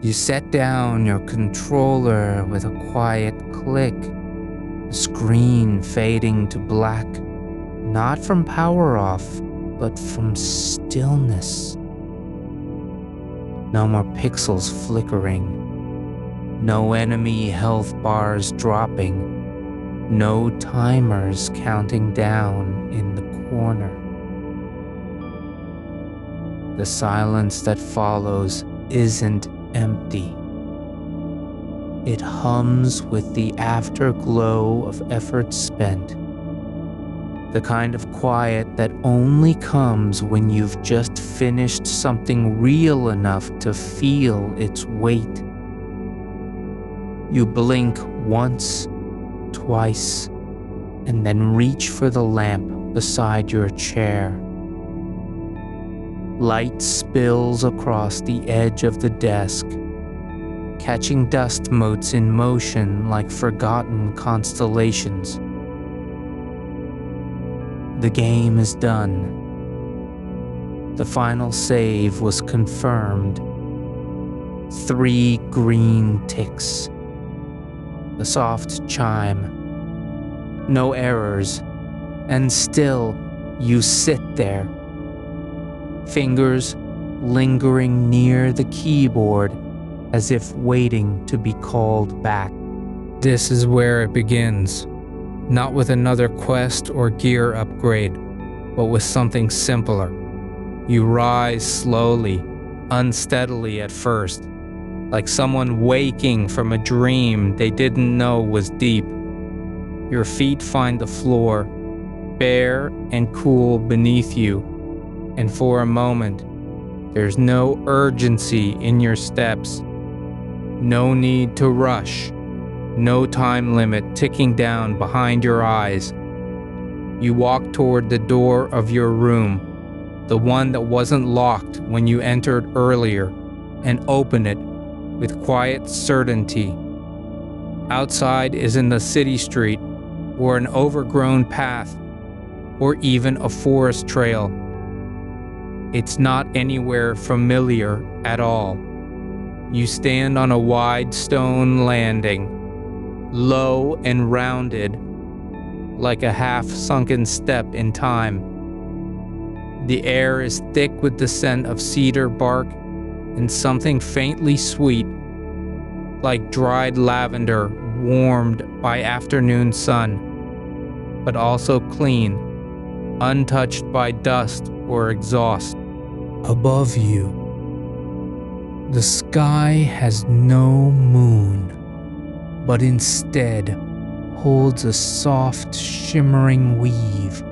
You set down your controller with a quiet click, the screen fading to black, not from power off, but from stillness. No more pixels flickering, no enemy health bars dropping, no timers counting down in the corner. The silence that follows isn't empty. It hums with the afterglow of effort spent. The kind of quiet that only comes when you've just finished something real enough to feel its weight. You blink once, twice, and then reach for the lamp beside your chair. Light spills across the edge of the desk, catching dust motes in motion like forgotten constellations. The game is done. The final save was confirmed. 3 green ticks. A soft chime. No errors. And still, you sit there. Fingers lingering near the keyboard as if waiting to be called back. This is where it begins. Not with another quest or gear upgrade, but with something simpler. You rise slowly, unsteadily at first, like someone waking from a dream they didn't know was deep. Your feet find the floor, bare and cool beneath you, and for a moment, there's no urgency in your steps, no need to rush. No time limit ticking down behind your eyes. You walk toward the door of your room, the one that wasn't locked when you entered earlier, and open it with quiet certainty. Outside isn't a city street, or an overgrown path, or even a forest trail. It's not anywhere familiar at all. You stand on a wide stone landing, low and rounded, like a half-sunken step in time. The air is thick with the scent of cedar bark and something faintly sweet, like dried lavender warmed by afternoon sun, but also clean, untouched by dust or exhaust. Above you, the sky has no moon, but instead holds a soft, shimmering weave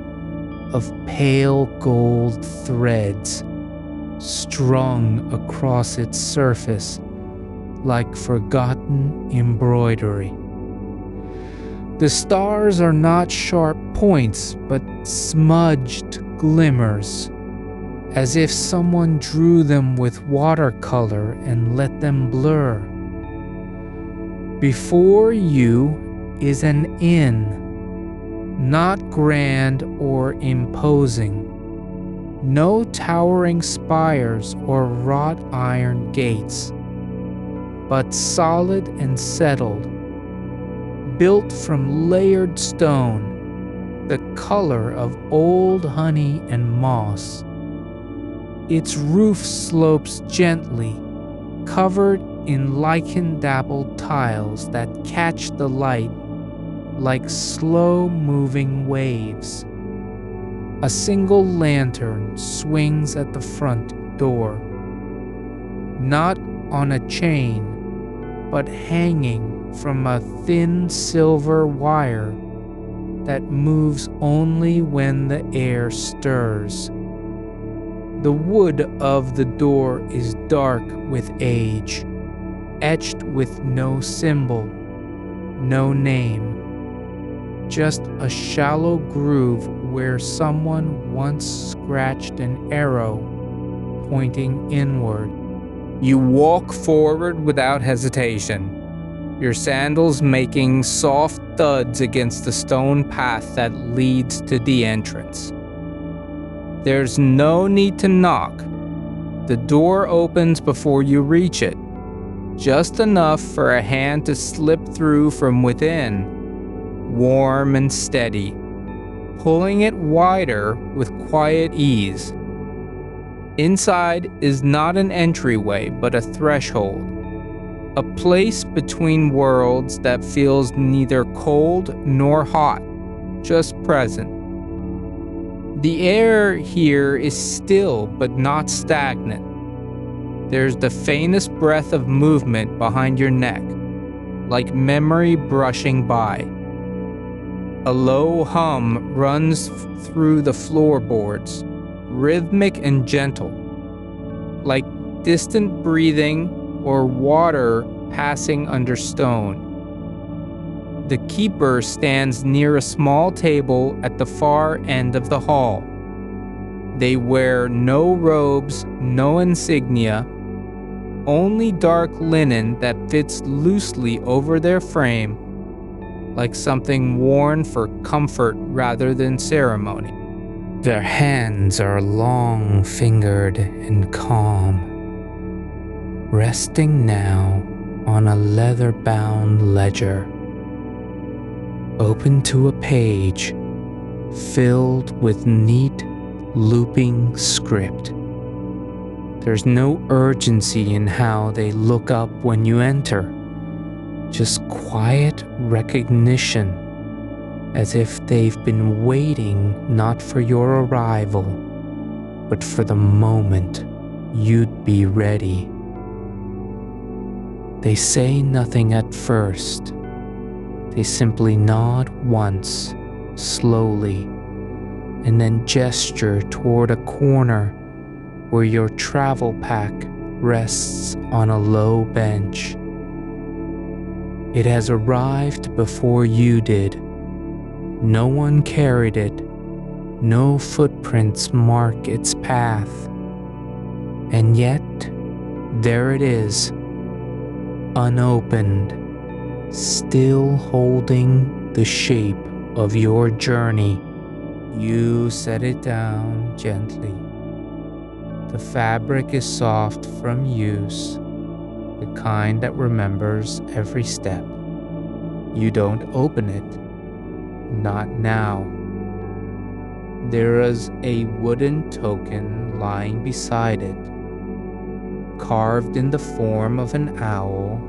of pale gold threads strung across its surface like forgotten embroidery. The stars are not sharp points, but smudged glimmers, as if someone drew them with watercolor and let them blur. Before you is an inn, not grand or imposing, no towering spires or wrought iron gates, but solid and settled, built from layered stone, the color of old honey and moss. Its roof slopes gently, covered in lichen-dappled tiles that catch the light like slow-moving waves. A single lantern swings at the front door, not on a chain, but hanging from a thin silver wire that moves only when the air stirs. The wood of the door is dark with age, etched with no symbol, no name, just a shallow groove where someone once scratched an arrow pointing inward. You walk forward without hesitation, your sandals making soft thuds against the stone path that leads to the entrance. There's no need to knock. The door opens before you reach it, just enough for a hand to slip through from within, warm and steady, pulling it wider with quiet ease. Inside is not an entryway, but a threshold, a place between worlds that feels neither cold nor hot, just present. The air here is still but not stagnant. There's the faintest breath of movement behind your neck, like memory brushing by. A low hum runs through the floorboards, rhythmic and gentle, like distant breathing or water passing under stone. The keeper stands near a small table at the far end of the hall. They wear no robes, no insignia, only dark linen that fits loosely over their frame, like something worn for comfort rather than ceremony. Their hands are long-fingered and calm, resting now on a leather-bound ledger, open to a page filled with neat, looping script. There's no urgency in how they look up when you enter, just quiet recognition, as if they've been waiting not for your arrival, but for the moment you'd be ready. They say nothing at first. They simply nod once, slowly, and then gesture toward a corner where your travel pack rests on a low bench. It has arrived before you did. No one carried it. No footprints mark its path. And yet, there it is, unopened, still holding the shape of your journey. You set it down gently. The fabric is soft from use, the kind that remembers every step. You don't open it, not now. There is a wooden token lying beside it, carved in the form of an owl,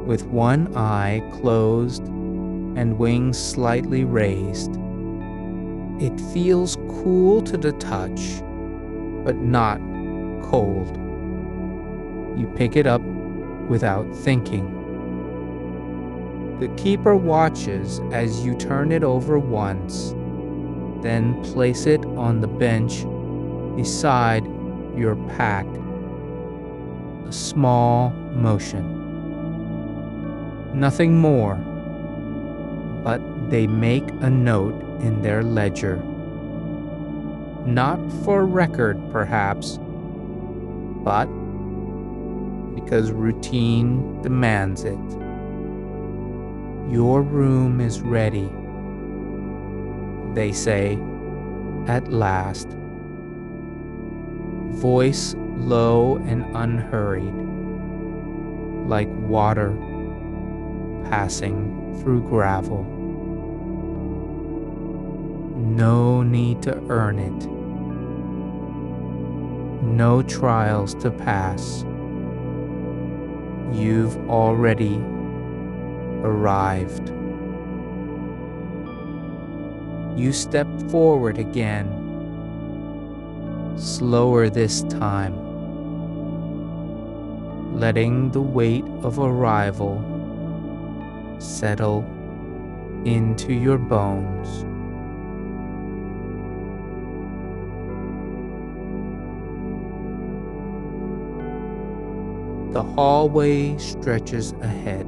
with one eye closed and wings slightly raised. It feels cool to the touch, but not cold. You pick it up without thinking. The keeper watches as you turn it over once, then place it on the bench beside your pack. A small motion. Nothing more, but they make a note in their ledger. Not for record, perhaps, but because routine demands it. Your room is ready, they say, at last. Voice low and unhurried, like water passing through gravel. No need to earn it. No trials to pass. You've already arrived. You step forward again, slower this time, letting the weight of arrival settle into your bones. The hallway stretches ahead.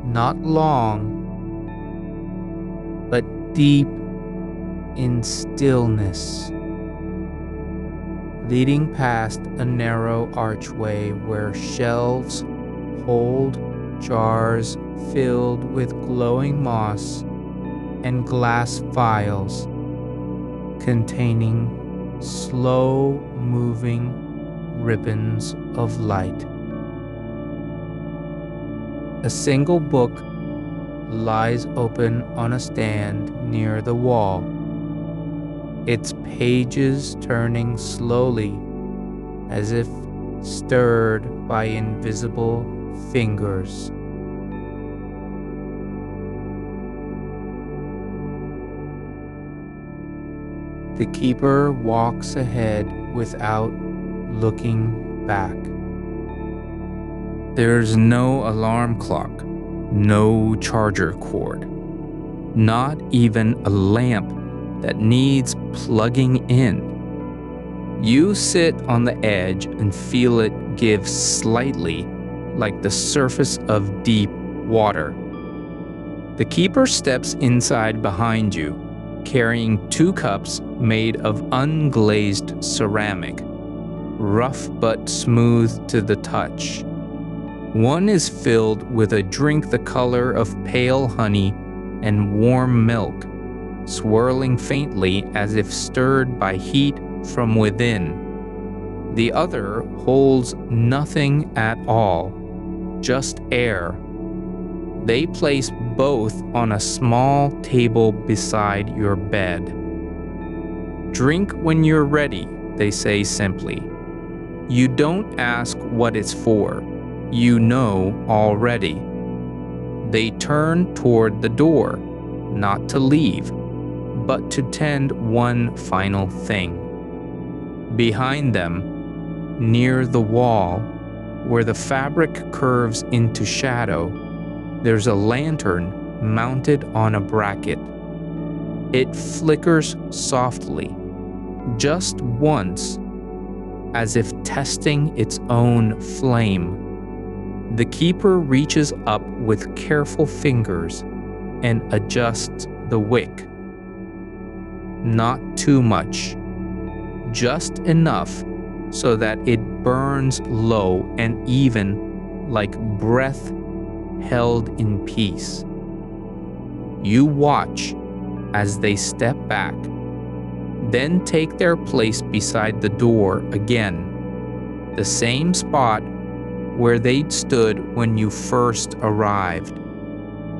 Not long, but deep in stillness, leading past a narrow archway where shelves hold jars filled with glowing moss and glass vials containing slow-moving ribbons of light. A single book lies open on a stand near the wall, its pages turning slowly as if stirred by invisible fingers. The keeper walks ahead without looking back. There's no alarm clock, no charger cord, not even a lamp that needs plugging in. You sit on the edge and feel it give slightly, like the surface of deep water. The keeper steps inside behind you, carrying 2 cups made of unglazed ceramic, rough but smooth to the touch. One is filled with a drink the color of pale honey and warm milk, swirling faintly as if stirred by heat from within. The other holds nothing at all, just air. They place both on a small table beside your bed. "Drink when you're ready," they say simply. You don't ask what it's for. You know already. They turn toward the door, not to leave, but to tend one final thing. Behind them, near the wall, where the fabric curves into shadow, there's a lantern mounted on a bracket. It flickers softly, just once, as if testing its own flame. The keeper reaches up with careful fingers and adjusts the wick. Not too much, just enough so that it burns low and even, like breath held in peace. You watch as they step back, then take their place beside the door again, the same spot where they'd stood when you first arrived.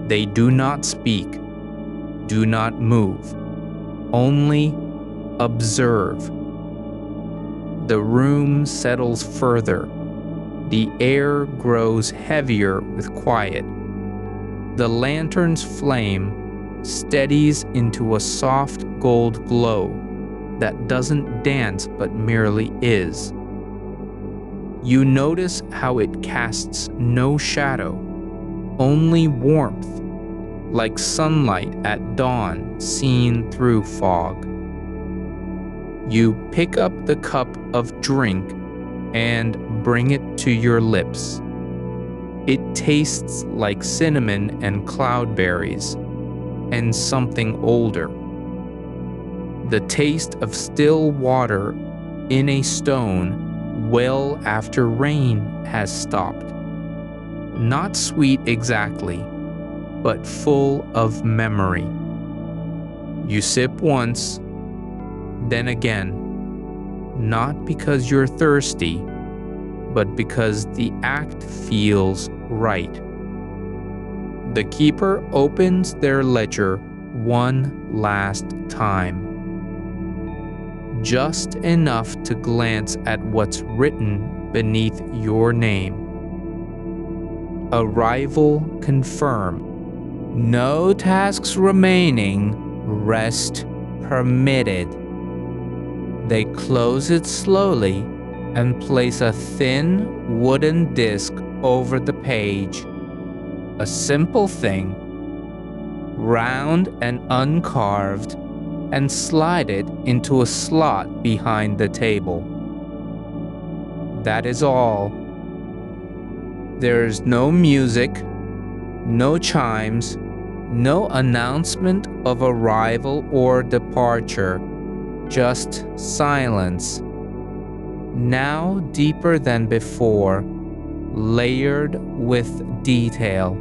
They do not speak, do not move, only observe. The room settles further. The air grows heavier with quiet. The lantern's flame steadies into a soft gold glow that doesn't dance but merely is. You notice how it casts no shadow, only warmth, like sunlight at dawn seen through fog. You pick up the cup of drink and bring it to your lips. It tastes like cinnamon and cloudberries, and something older. The taste of still water in a stone well after rain has stopped. Not sweet exactly, but full of memory. You sip once, then again, not because you're thirsty, but because the act feels right. The keeper opens their ledger one last time. Just enough to glance at what's written beneath your name. Arrival confirmed. No tasks remaining. Rest permitted. They close it slowly and place a thin wooden disc over the page. A simple thing, round and uncarved, and slide it into a slot behind the table. That is all. There is no music, no chimes, no announcement of arrival or departure, just silence. Now deeper than before, layered with detail.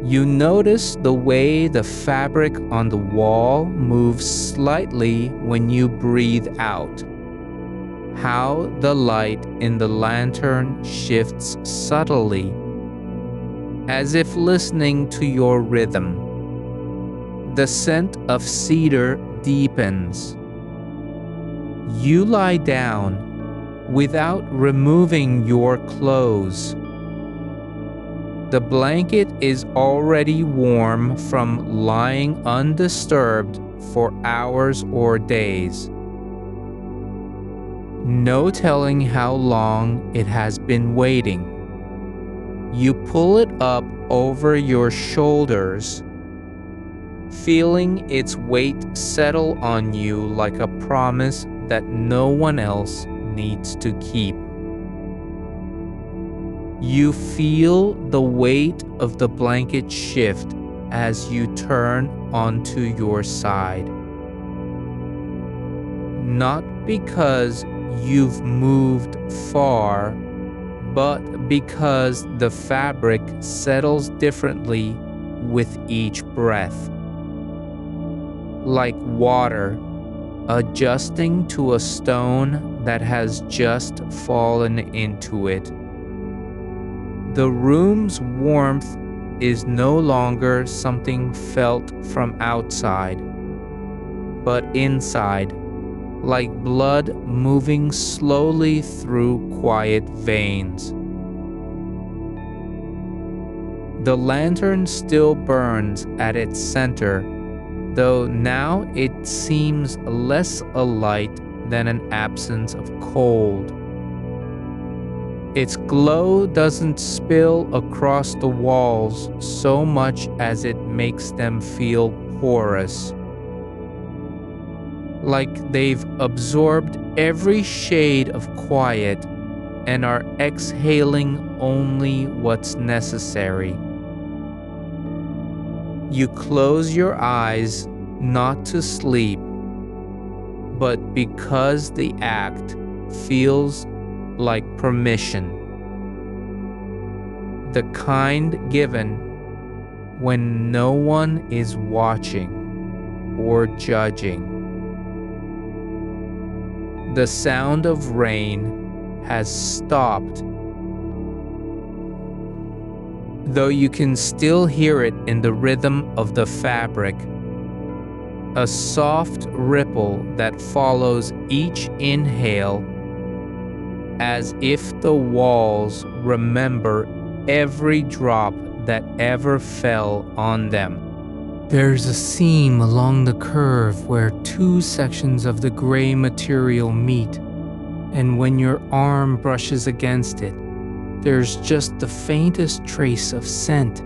You notice the way the fabric on the wall moves slightly when you breathe out. how the light in the lantern shifts subtly, as if listening to your rhythm. The scent of cedar deepens. You lie down without removing your clothes. The blanket is already warm from lying undisturbed for hours or days. No telling how long it has been waiting. You pull it up over your shoulders, feeling its weight settle on you like a promise that no one else needs to keep. You feel the weight of the blanket shift as you turn onto your side. Not because you've moved far, but because the fabric settles differently with each breath. Like water adjusting to a stone that has just fallen into it. The room's warmth is no longer something felt from outside, but inside, like blood moving slowly through quiet veins. The lantern still burns at its center, though now it seems less a light than an absence of cold. Its glow doesn't spill across the walls so much as it makes them feel porous, like they've absorbed every shade of quiet and are exhaling only what's necessary. You close your eyes not to sleep, but because the act feels like permission. The kind given when no one is watching or judging. The sound of rain has stopped, though you can still hear it in the rhythm of the fabric. A soft ripple that follows each inhale, as if the walls remember every drop that ever fell on them. There's a seam along the curve where two sections of the gray material meet, and when your arm brushes against it, there's just the faintest trace of scent,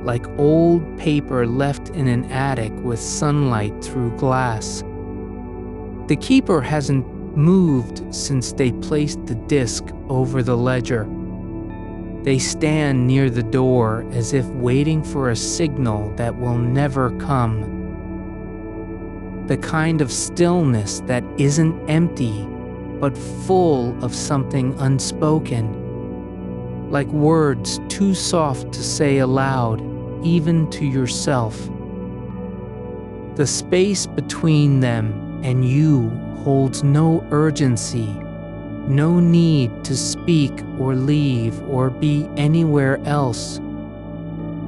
like old paper left in an attic with sunlight through glass. The keeper hasn't moved since they placed the disc over the ledger. They stand near the door as if waiting for a signal that will never come. The kind of stillness that isn't empty, but full of something unspoken. Like words too soft to say aloud, even to yourself. The space between them and you holds no urgency, no need to speak or leave or be anywhere else.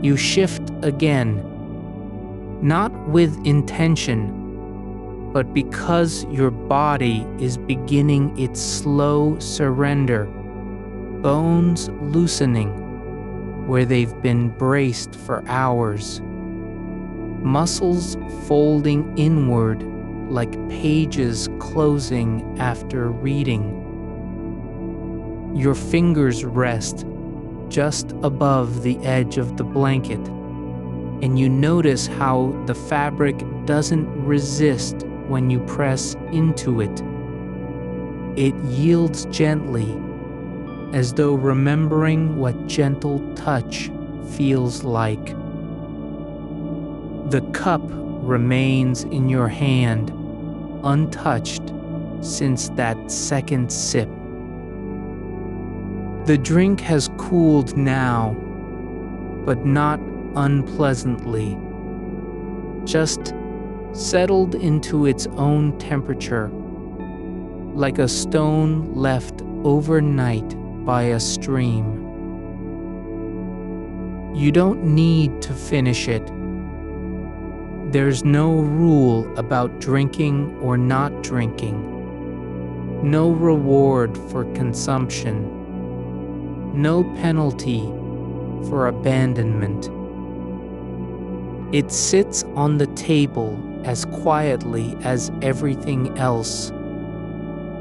You shift again, not with intention, but because your body is beginning its slow surrender, bones loosening where they've been braced for hours, muscles folding inward like pages closing after reading. Your fingers rest just above the edge of the blanket, and you notice how the fabric doesn't resist when you press into it. It yields gently, as though remembering what gentle touch feels like. The cup remains in your hand, untouched since that second sip. The drink has cooled now, but not unpleasantly, just settled into its own temperature. like a stone left overnight by a stream. You don't need to finish it. There's no rule about drinking or not drinking. No reward for consumption. No penalty for abandonment. It sits on the table as quietly as everything else.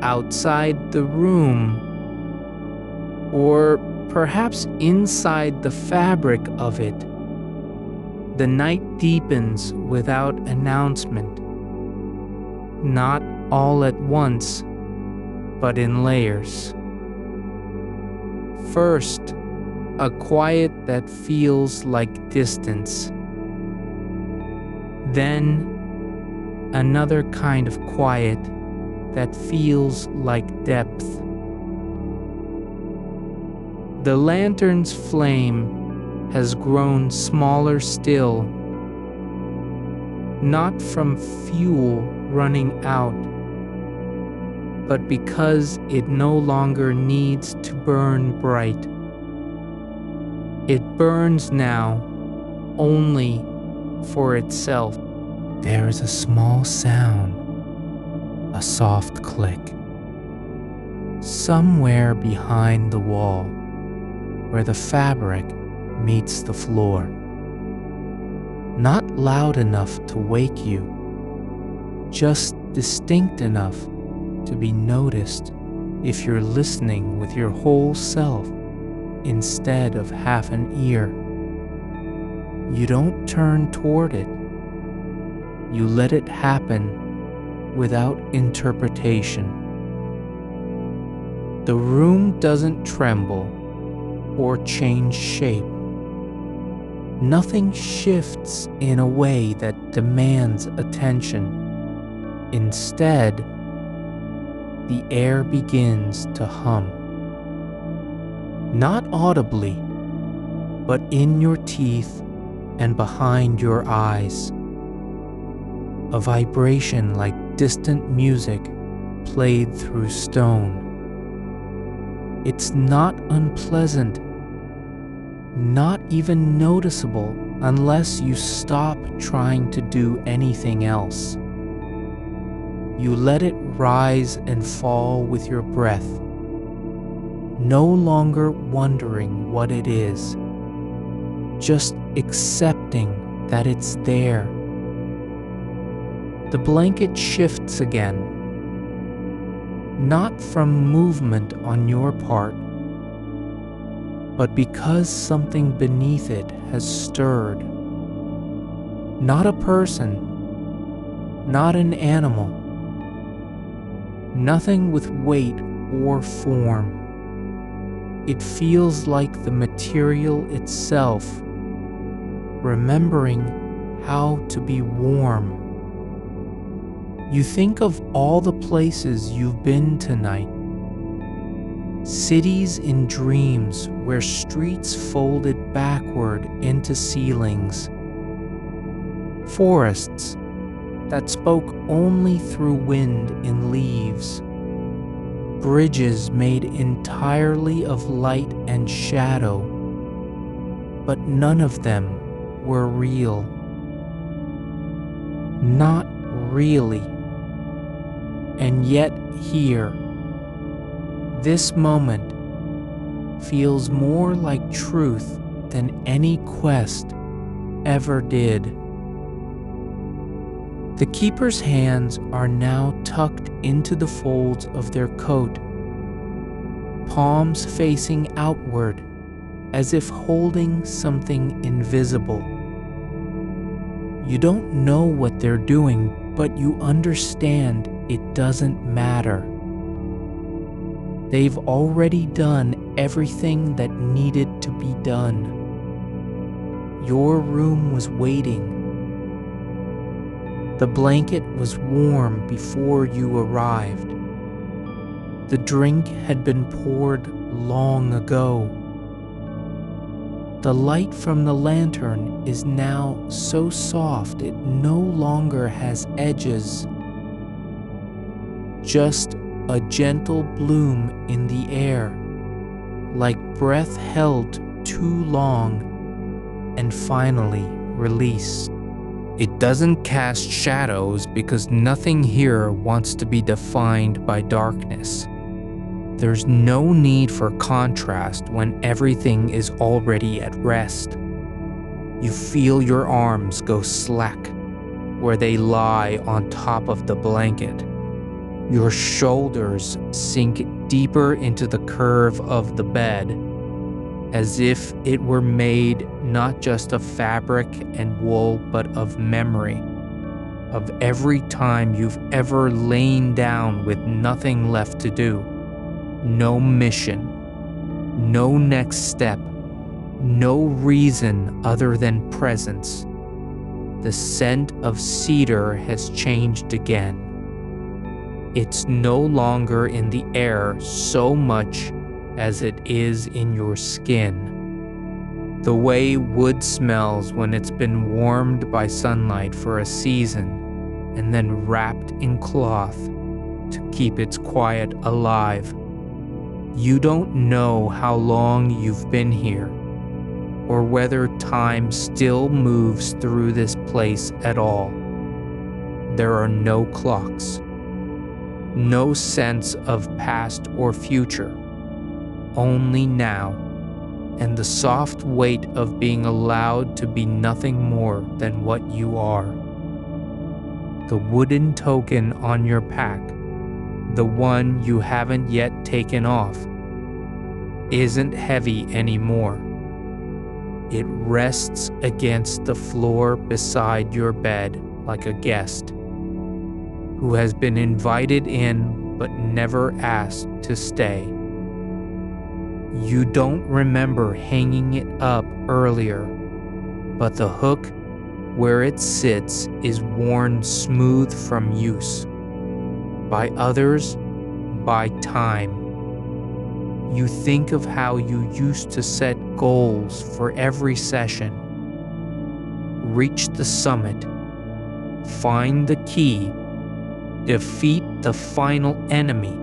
Outside the room, or perhaps inside the fabric of it, the night deepens without announcement. Not all at once, but in layers. First, a quiet that feels like distance. Then, another kind of quiet that feels like depth. The lantern's flame has grown smaller still, not from fuel running out, but because it no longer needs to burn bright. It burns now only for itself. There is a small sound, a soft click, somewhere behind the wall, where the fabric meets the floor. Not loud enough to wake you, just distinct enough to be noticed if you're listening with your whole self instead of half an ear. You don't turn toward it. You let it happen without interpretation. The room doesn't tremble or change shape. Nothing shifts in a way that demands attention. Instead, the air begins to hum. Not audibly, but in your teeth and behind your eyes. A vibration like distant music played through stone. It's not unpleasant, not even noticeable unless you stop trying to do anything else. You let it rise and fall with your breath, no longer wondering what it is, just accepting that it's there. The blanket shifts again, not from movement on your part, but because something beneath it has stirred. Not a person, not an animal, nothing with weight or form. It feels like the material itself, remembering how to be warm. You think of all the places you've been tonight. Cities in dreams where streets folded backward into ceilings. Forests that spoke only through wind in leaves. Bridges made entirely of light and shadow, but none of them were real. Not really. And yet here, this moment feels more like truth than any quest ever did. The keeper's hands are now tucked into the folds of their coat, palms facing outward as if holding something invisible. You don't know what they're doing, but you understand it doesn't matter. They've already done everything that needed to be done. Your room was waiting. The blanket was warm before you arrived. The drink had been poured long ago. The light from the lantern is now so soft it no longer has edges. Just a gentle bloom in the air, like breath held too long and finally released. It doesn't cast shadows because nothing here wants to be defined by darkness. There's no need for contrast when everything is already at rest. You feel your arms go slack where they lie on top of the blanket. Your shoulders sink deeper into the curve of the bed, as if it were made not just of fabric and wool, but of memory, of every time you've ever lain down with nothing left to do. No mission, no next step, no reason other than presence. The scent of cedar has changed again. It's no longer in the air so much as it is in your skin. The way wood smells when it's been warmed by sunlight for a season and then wrapped in cloth to keep its quiet alive. You don't know how long you've been here, or whether time still moves through this place at all. There are no clocks, no sense of past or future, only now, and the soft weight of being allowed to be nothing more than what you are. The wooden token on your pack, the one you haven't yet taken off, isn't heavy anymore. It rests against the floor beside your bed like a guest who has been invited in but never asked to stay. You don't remember hanging it up earlier, but the hook where it sits is worn smooth from use. By others, by time. You think of how you used to set goals for every session. Reach the summit, find the key, defeat the final enemy.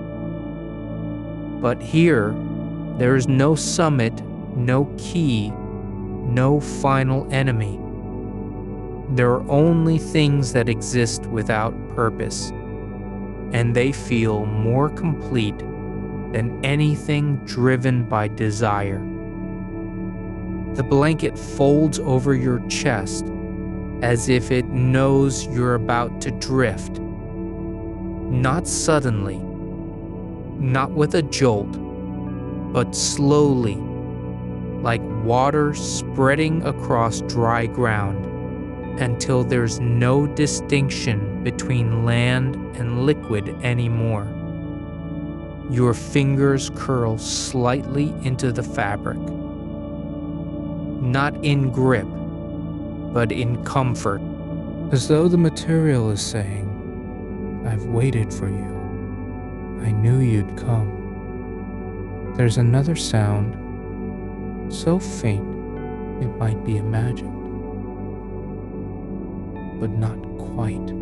But here, there is no summit, no key, no final enemy. There are only things that exist without purpose, and they feel more complete than anything driven by desire. The blanket folds over your chest as if it knows you're about to drift. Not suddenly, not with a jolt, but slowly, like water spreading across dry ground, until there's no distinction between land and liquid anymore. Your fingers curl slightly into the fabric, not in grip, but in comfort, as though the material is saying, "I've waited for you. I knew you'd come." There's another sound, so faint it might be imagined, but not quite.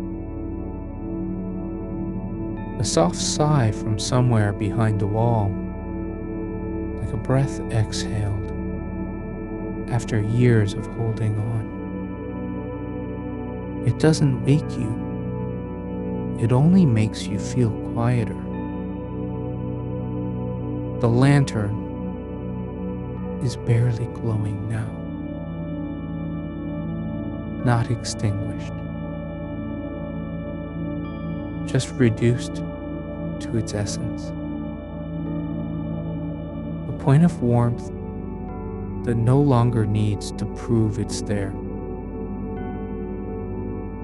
A soft sigh from somewhere behind the wall, like a breath exhaled after years of holding on. It doesn't wake you. It only makes you feel quieter. The lantern is barely glowing now, not extinguished, just reduced to its essence. A point of warmth that no longer needs to prove it's there.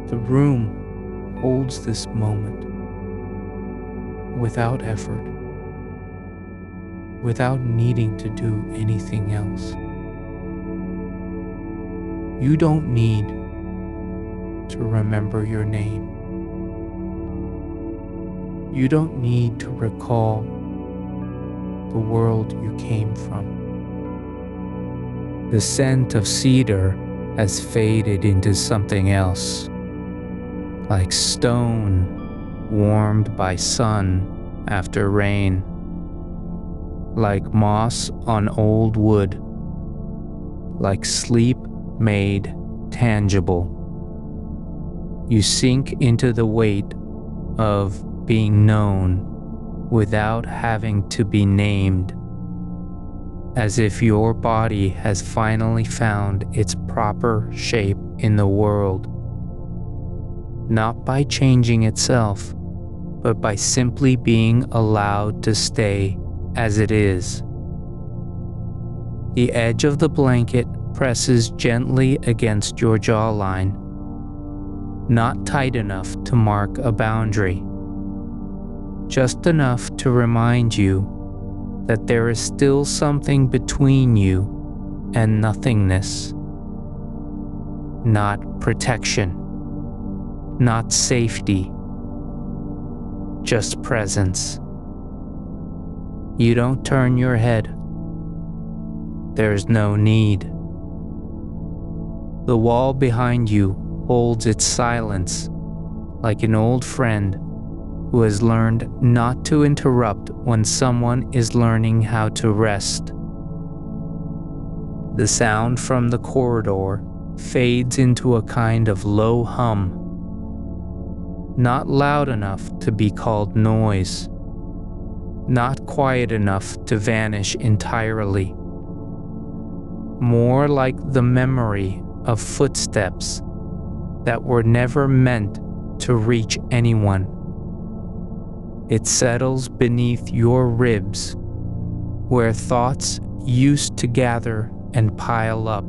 The room holds this moment without effort, without needing to do anything else. You don't need to remember your name. You don't need to recall the world you came from. The scent of cedar has faded into something else, like stone warmed by sun after rain, like moss on old wood, like sleep made tangible. You sink into the weight of being known without having to be named, as if your body has finally found its proper shape in the world, not by changing itself, but by simply being allowed to stay as it is. The edge of the blanket presses gently against your jawline, not tight enough to mark a boundary, just enough to remind you that there is still something between you and nothingness. Not protection, not safety, just presence. You don't turn your head. There's no need. The wall behind you holds its silence, like an old friend who has learned not to interrupt when someone is learning how to rest. The sound from the corridor fades into a kind of low hum, not loud enough to be called noise, not quiet enough to vanish entirely. More like the memory of footsteps that were never meant to reach anyone. It settles beneath your ribs, where thoughts used to gather and pile up.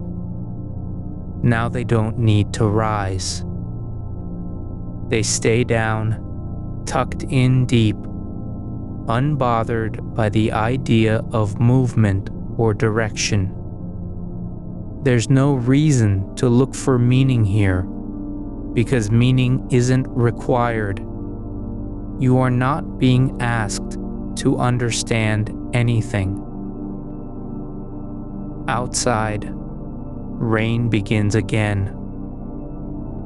Now they don't need to rise. They stay down, tucked in deep, unbothered by the idea of movement or direction. There's no reason to look for meaning here, because meaning isn't required. You are not being asked to understand anything. Outside, rain begins again.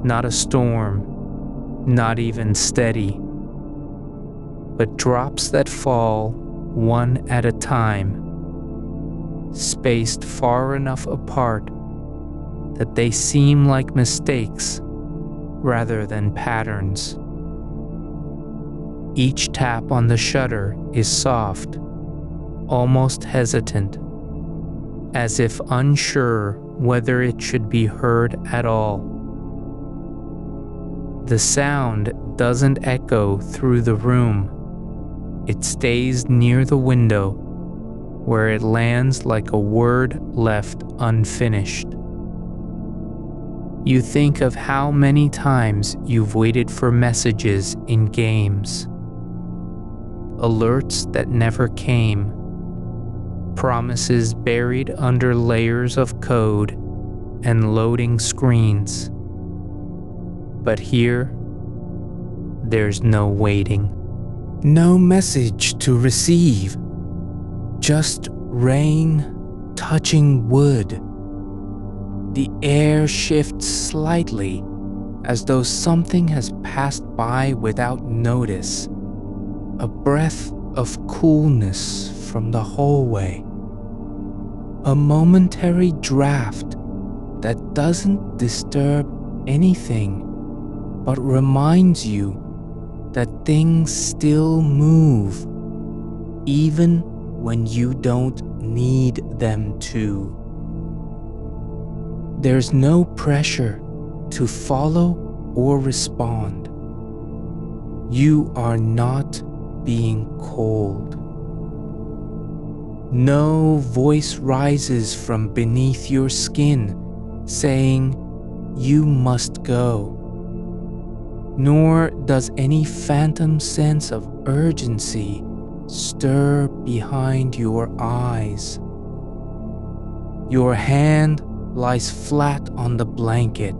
Not a storm, not even steady, but drops that fall one at a time, spaced far enough apart that they seem like mistakes rather than patterns. Each tap on the shutter is soft, almost hesitant, as if unsure whether it should be heard at all. The sound doesn't echo through the room. It stays near the window, where it lands like a word left unfinished. You think of how many times you've waited for messages in games. Alerts that never came. Promises buried under layers of code and loading screens. But here, there's no waiting. No message to receive. Just rain touching wood. The air shifts slightly, as though something has passed by without notice. A breath of coolness from the hallway. A momentary draft that doesn't disturb anything, but reminds you that things still move, even when you don't need them to. There's no pressure to follow or respond. You are not being called. No voice rises from beneath your skin saying, "You must go." Nor does any phantom sense of urgency stir behind your eyes. Your hand lies flat on the blanket,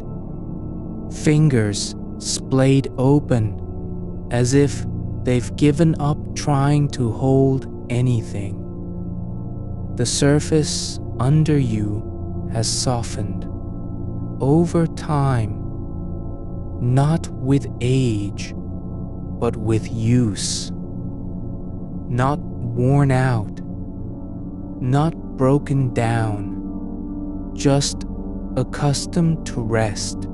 fingers splayed open as if they've given up trying to hold anything. The surface under you has softened over time, not with age, but with use. not worn out, not broken down, just accustomed to rest.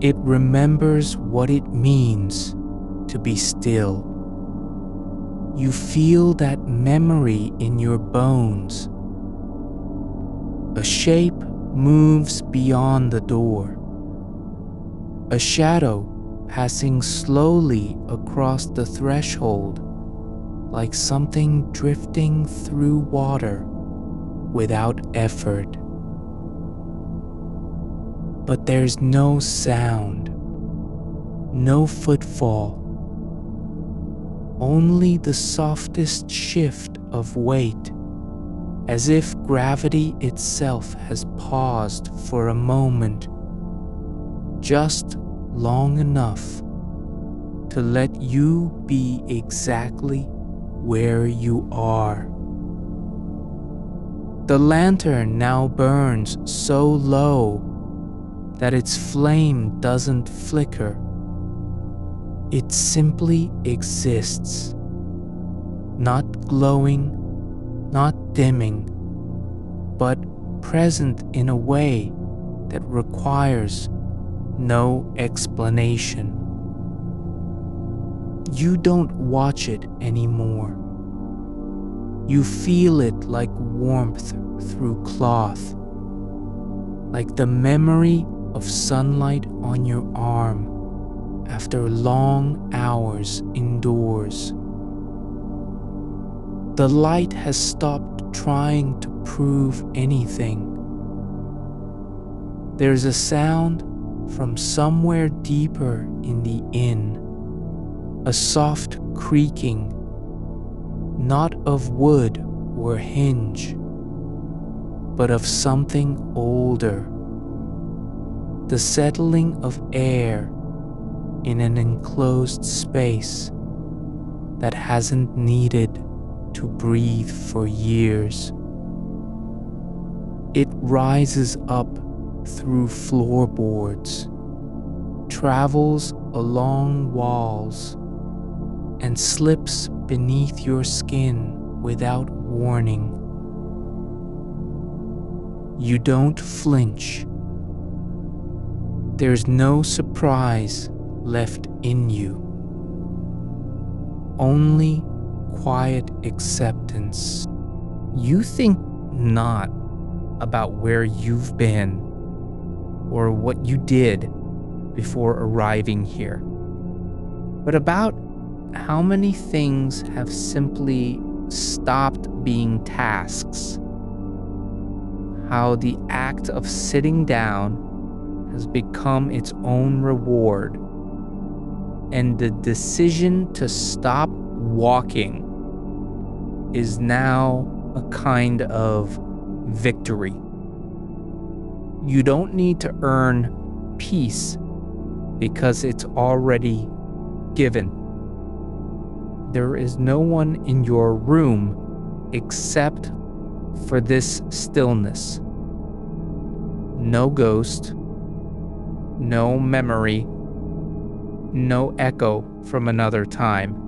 It remembers what it means to be still. You feel that memory in your bones. A shape moves beyond the door. A shadow passing slowly across the threshold, like something drifting through water without effort. But there's no sound, no footfall, only the softest shift of weight, as if gravity itself has paused for a moment, just long enough to let you be exactly where you are. The lantern now burns so low that its flame doesn't flicker. It simply exists, not glowing, not dimming, but present in a way that requires no explanation. You don't watch it anymore. You feel it like warmth through cloth, like the memory of sunlight on your arm after long hours indoors. The light has stopped trying to prove anything. There's a sound from somewhere deeper in the inn, a soft creaking, not of wood or hinge, but of something older, the settling of air in an enclosed space that hasn't needed to breathe for years. It rises up through floorboards, travels along walls, and slips beneath your skin without warning. You don't flinch. There's no surprise left in you, only quiet acceptance. You think not about where you've been or what you did before arriving here, but about how many things have simply stopped being tasks, how the act of sitting down has become its own reward, and the decision to stop walking is now a kind of victory. You don't need to earn peace because it's already given. There is no one in your room except for this stillness. No ghost, no memory, no echo from another time.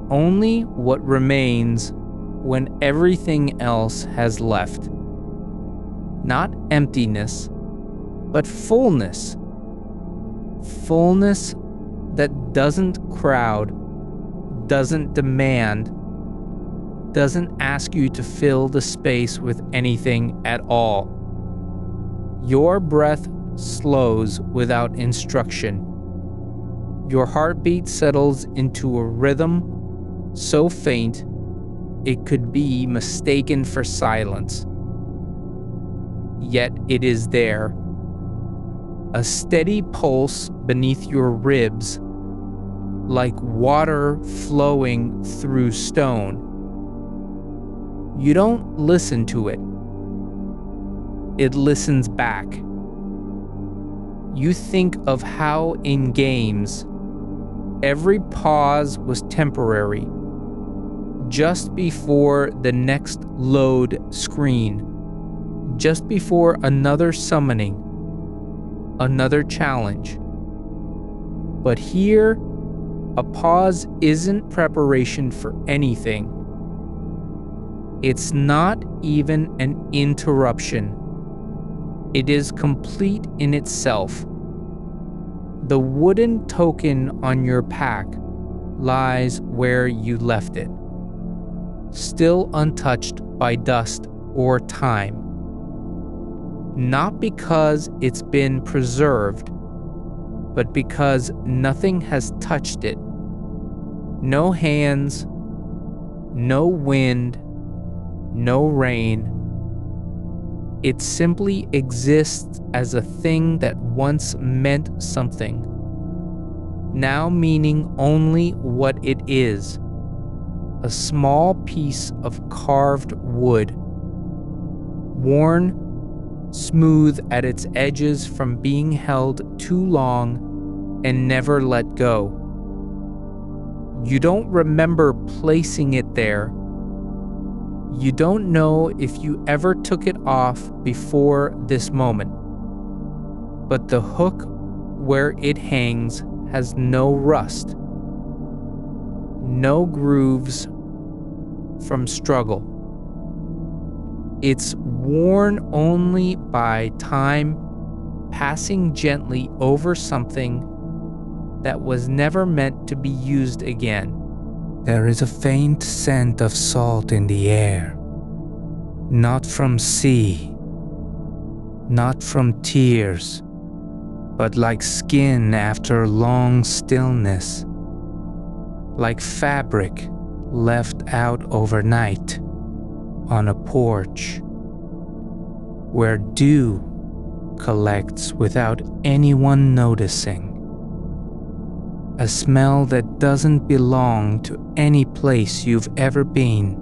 Only what remains when everything else has left. Not emptiness, but fullness. Fullness that doesn't crowd, doesn't demand, doesn't ask you to fill the space with anything at all. Your breath slows without instruction. Your heartbeat settles into a rhythm so faint it could be mistaken for silence. Yet it is there, a steady pulse beneath your ribs, like water flowing through stone. You don't listen to it. It listens back. You think of how in games, every pause was temporary, just before the next load screen, just before another summoning, another challenge. But here, A pause isn't preparation for anything. It's not even an interruption. It is complete in itself. The wooden token on your pack lies where you left it, still untouched by dust or time. Not because it's been preserved, but because nothing has touched it. No hands, no wind, no rain. It simply exists as a thing that once meant something, now meaning only what it is: a small piece of carved wood, worn, smooth at its edges from being held too long and never let go. You don't remember placing it there. You don't know if you ever took it off before this moment. But the hook where it hangs has no rust, no grooves from struggle. It's worn only by time passing gently over something that was never meant to be used again. There is a faint scent of salt in the air, not from sea, not from tears, but like skin after long stillness, like fabric left out overnight on a porch, where dew collects without anyone noticing. A smell that doesn't belong to any place you've ever been,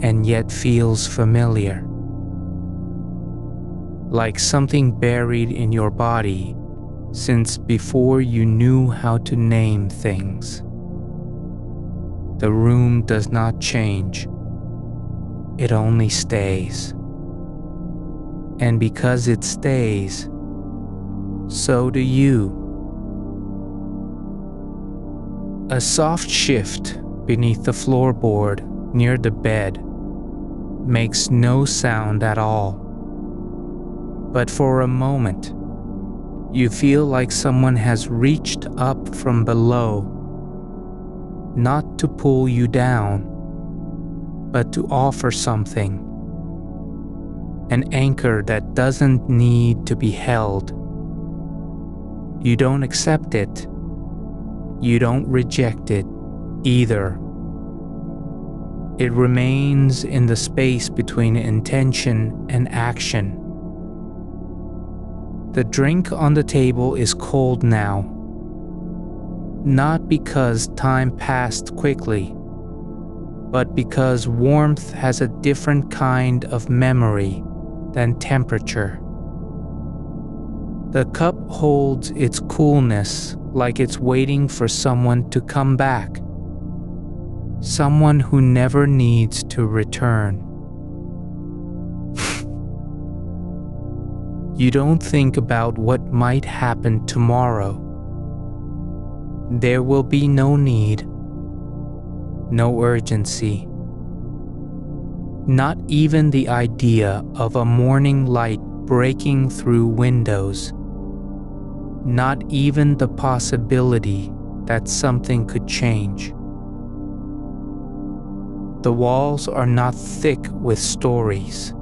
and yet feels familiar. Like something buried in your body since before you knew how to name things. The room does not change. It only stays. And because it stays, so do you. A soft shift beneath the floorboard near the bed makes no sound at all. But for a moment, you feel like someone has reached up from below, not to pull you down, but to offer something. An anchor that doesn't need to be held. You don't accept it. You don't reject it either. It remains in the space between intention and action. The drink on the table is cold now, not because time passed quickly, but because warmth has a different kind of memory than temperature. The cup holds its coolness like it's waiting for someone to come back, someone who never needs to return. You don't think about what might happen tomorrow. There will be no need, no urgency. Not even the idea of a morning light breaking through windows. Not even the possibility that something could change. The walls are not thick with stories.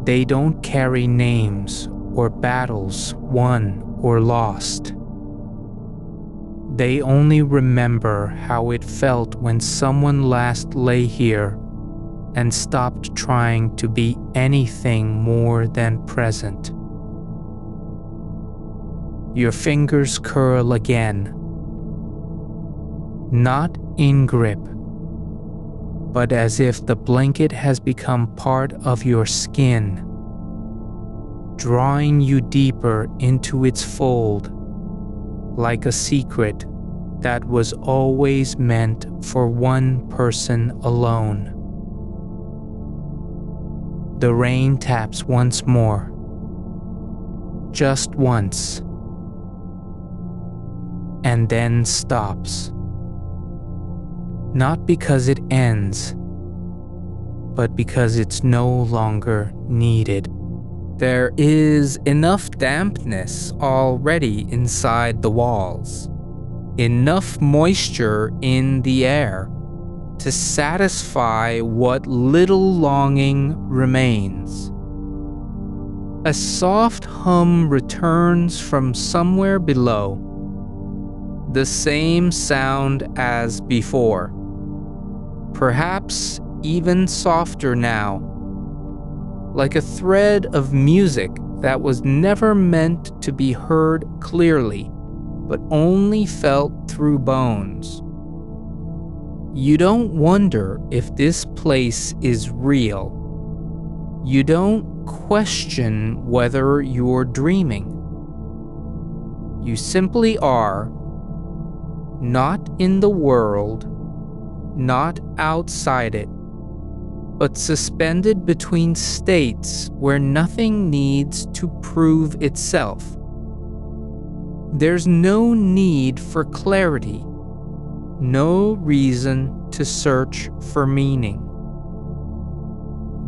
They don't carry names or battles won or lost. They only remember how it felt when someone last lay here and stopped trying to be anything more than present. Your fingers curl again, not in grip, but as if the blanket has become part of your skin, drawing you deeper into its fold, like a secret that was always meant for one person alone. The rain taps once more, just once. and then stops. Not because it ends, but because it's no longer needed. There is enough dampness already inside the walls, enough moisture in the air to satisfy what little longing remains. A soft hum returns from somewhere below, the same sound as before, perhaps even softer now, like a thread of music that was never meant to be heard clearly, but only felt through bones. You don't wonder if this place is real. You don't question whether you're dreaming. You simply are, not in the world, not outside it, but suspended between states where nothing needs to prove itself. There's no need for clarity, no reason to search for meaning.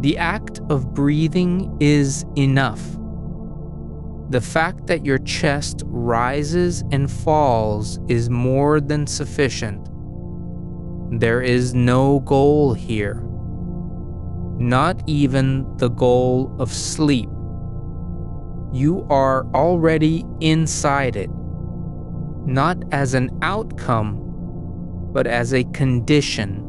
The act of breathing is enough. The fact that your chest rises and falls is more than sufficient. There is no goal here, not even the goal of sleep. You are already inside it, not as an outcome, but as a condition,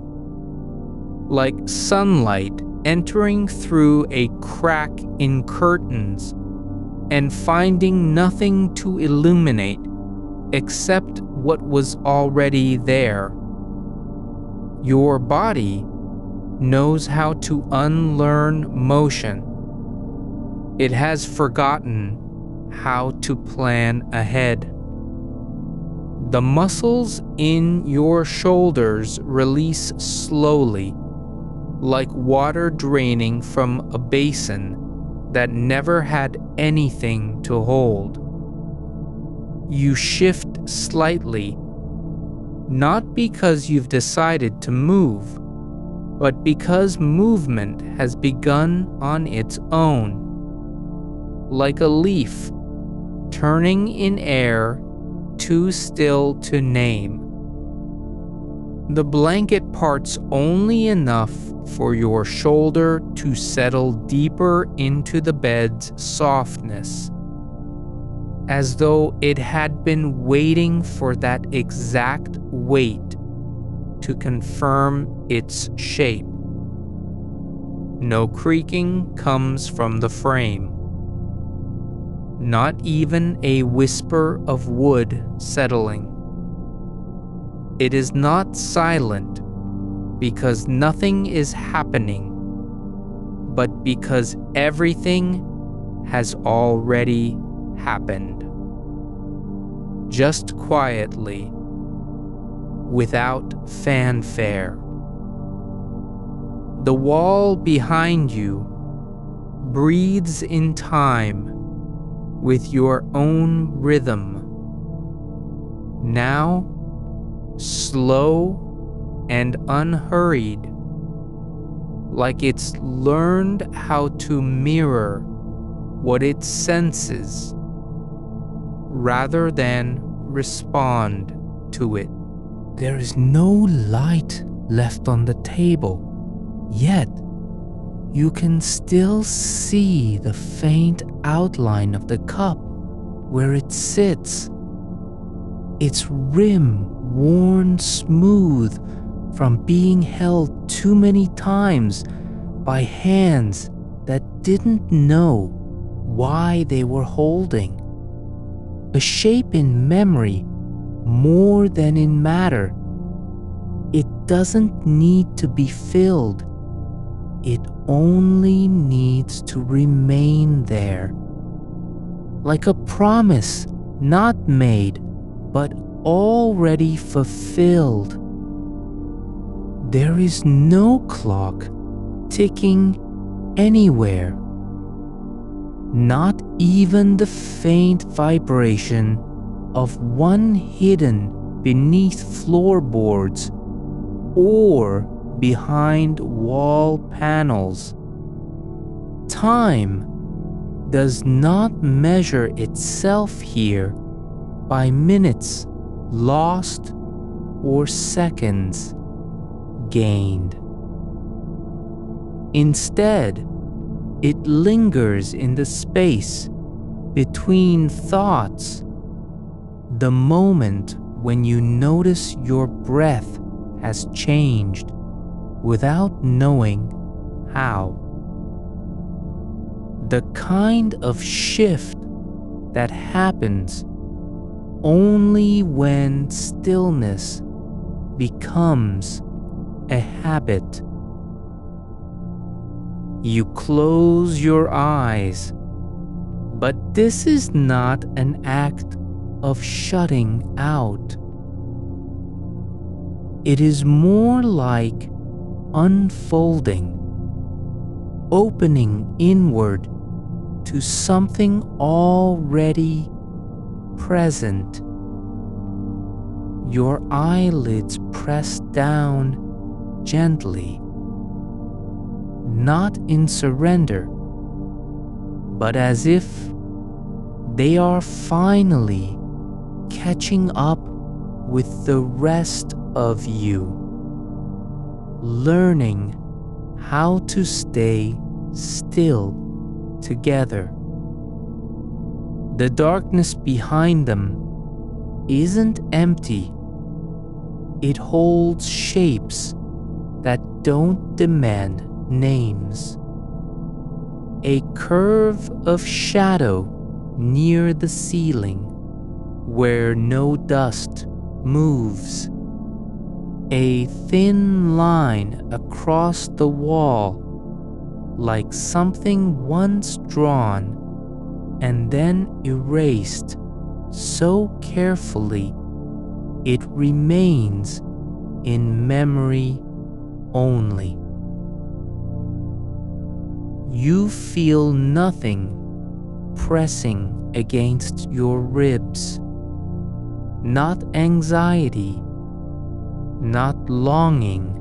like sunlight entering through a crack in curtains and finding nothing to illuminate except what was already there. Your body knows how to unlearn motion. It has forgotten how to plan ahead. The muscles in your shoulders release slowly, like water draining from a basin that never had anything to hold. You shift slightly, not because you've decided to move, but because movement has begun on its own, like a leaf turning in air too still to name. The blanket parts only enough for your shoulder to settle deeper into the bed's softness, as though it had been waiting for that exact weight to confirm its shape. No creaking comes from the frame, not even a whisper of wood settling. It is not silent because nothing is happening, but because everything has already happened. Just quietly, without fanfare. The wall behind you breathes in time with your own rhythm. Now, slow and unhurried, like it's learned how to mirror what it senses rather than respond to it. There is no light left on the table, yet you can still see the faint outline of the cup where it sits, its rim worn smooth from being held too many times by hands that didn't know why they were holding. A shape in memory more than in matter. It doesn't need to be filled. It only needs to remain there. Like a promise not made, but already fulfilled. There is no clock ticking anywhere. Not even the faint vibration of one hidden beneath floorboards or behind wall panels. Time does not measure itself here by minutes lost or seconds gained. Instead, it lingers in the space between thoughts, the moment when you notice your breath has changed without knowing how. The kind of shift that happens only when stillness becomes a habit. You close your eyes, but this is not an act of shutting out. It is more like unfolding, opening inward to something already present. Your eyelids press down gently, not in surrender, but as if they are finally catching up with the rest of you, learning how to stay still together. The darkness behind them isn't empty. It holds shapes that don't demand names. A curve of shadow near the ceiling where no dust moves. A thin line across the wall, like something once drawn and then erased so carefully it remains in memory only. You feel nothing pressing against your ribs, not anxiety, not longing,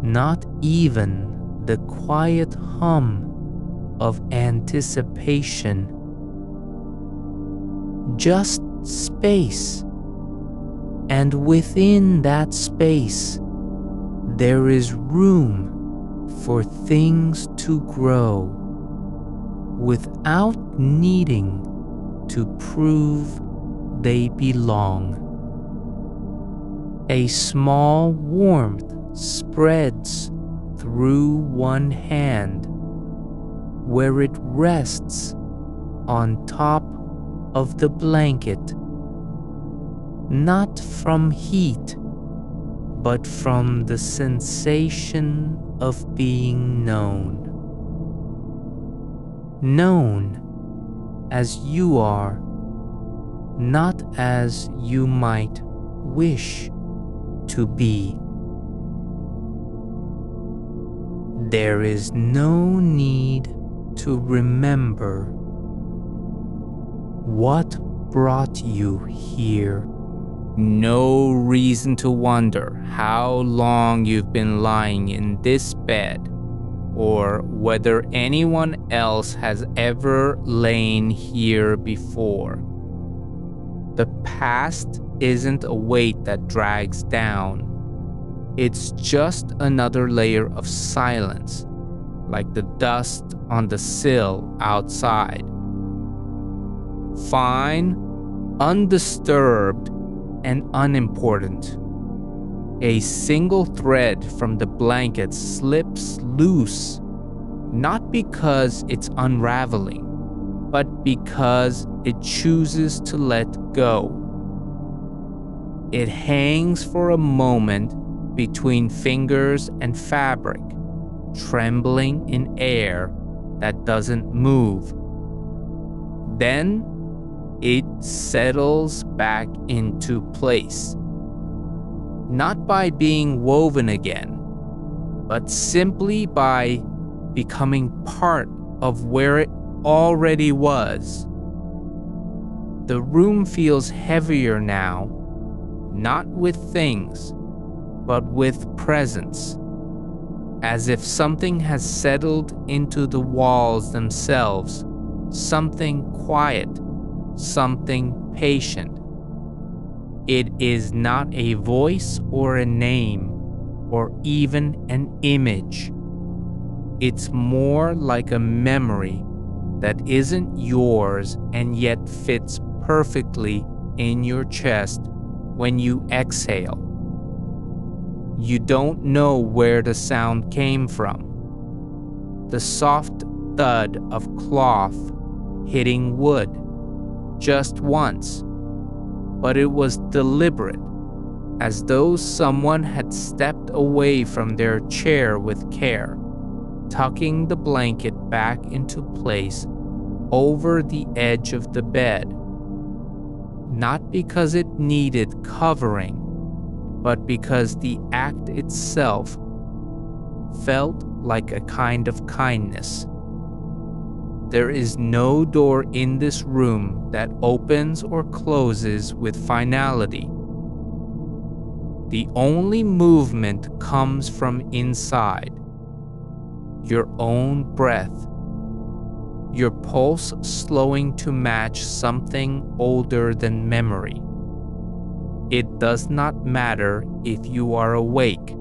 not even the quiet hum of anticipation. Just space, and within that space, there is room for things to grow without needing to prove they belong. A small warmth spreads through one hand, where it rests on top of the blanket, not from heat, but from the sensation of being known. Known as you are, not as you might wish to be. There is no need to remember what brought you here. No reason to wonder how long you've been lying in this bed, or whether anyone else has ever lain here before. The past isn't a weight that drags down. It's just another layer of silence, like the dust on the sill outside. Fine, undisturbed, and unimportant. A single thread from the blanket slips loose, not because it's unraveling, but because it chooses to let go. It hangs for a moment between fingers and fabric, trembling in air that doesn't move. Then it settles back into place, not by being woven again, but simply by becoming part of where it already was. The room feels heavier now, not with things, but with presence, as if something has settled into the walls themselves, something quiet, something patient. It is not a voice or a name or even an image. It's more like a memory that isn't yours and yet fits perfectly in your chest when you exhale. You don't know where the sound came from. The soft thud of cloth hitting wood, just once, but it was deliberate, as though someone had stepped away from their chair with care, tucking the blanket back into place over the edge of the bed. Not because it needed covering, but because the act itself felt like a kind of kindness. There is no door in this room that opens or closes with finality. The only movement comes from inside. Your own breath, your pulse slowing to match something older than memory. It does not matter if you are awake.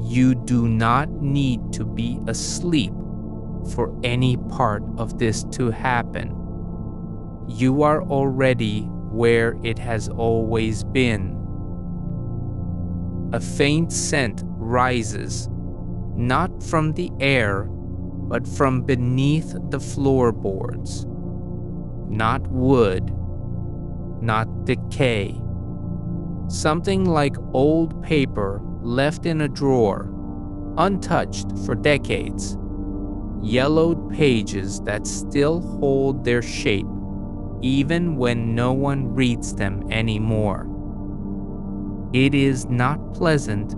You do not need to be asleep for any part of this to happen. You are already where it has always been. A faint scent rises, not from the air, but from beneath the floorboards. Not wood, not decay. Something like old paper left in a drawer, untouched for decades. Yellowed pages that still hold their shape, even when no one reads them anymore. It is not pleasant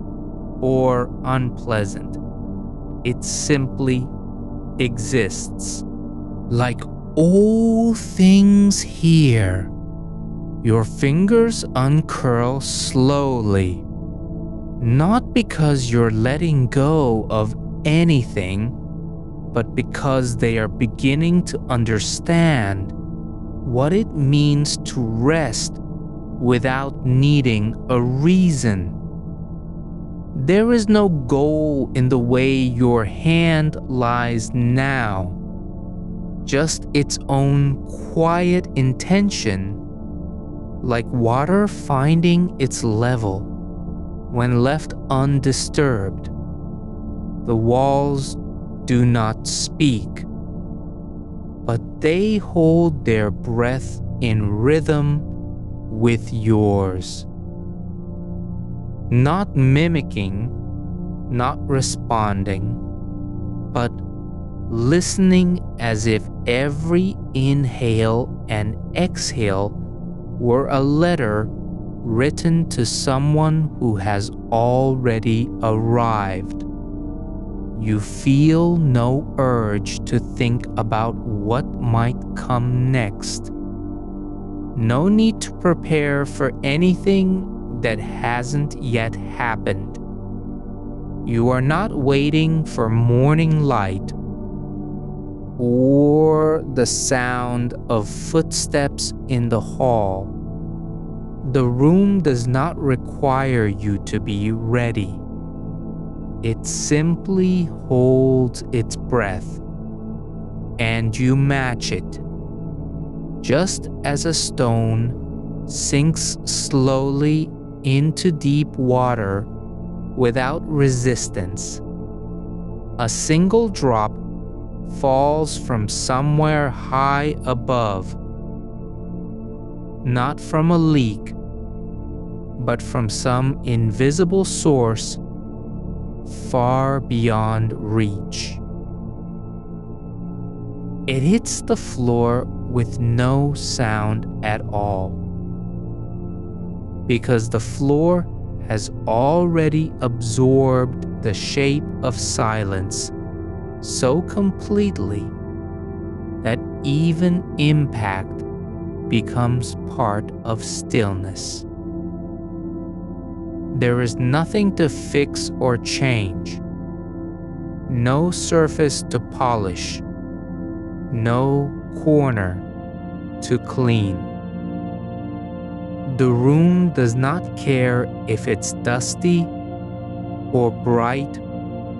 or unpleasant. It simply exists. Like all things here, your fingers uncurl slowly, not because you're letting go of anything, but because they are beginning to understand what it means to rest without needing a reason. There is no goal in the way your hand lies now, just its own quiet intention, like water finding its level when left undisturbed. The walls do not speak, but they hold their breath in rhythm with yours. Not mimicking, not responding, but listening as if every inhale and exhale were a letter written to someone who has already arrived. You feel no urge to think about what might come next. No need to prepare for anything that hasn't yet happened. You are not waiting for morning light or the sound of footsteps in the hall. The room does not require you to be ready. It simply holds its breath, and you match it, just as a stone sinks slowly into deep water without resistance. A single drop falls from somewhere high above, not from a leak, but from some invisible source far beyond reach. It hits the floor with no sound at all, because the floor has already absorbed the shape of silence so completely that even impact becomes part of stillness. There is nothing to fix or change, no surface to polish, no corner to clean. The room does not care if it's dusty or bright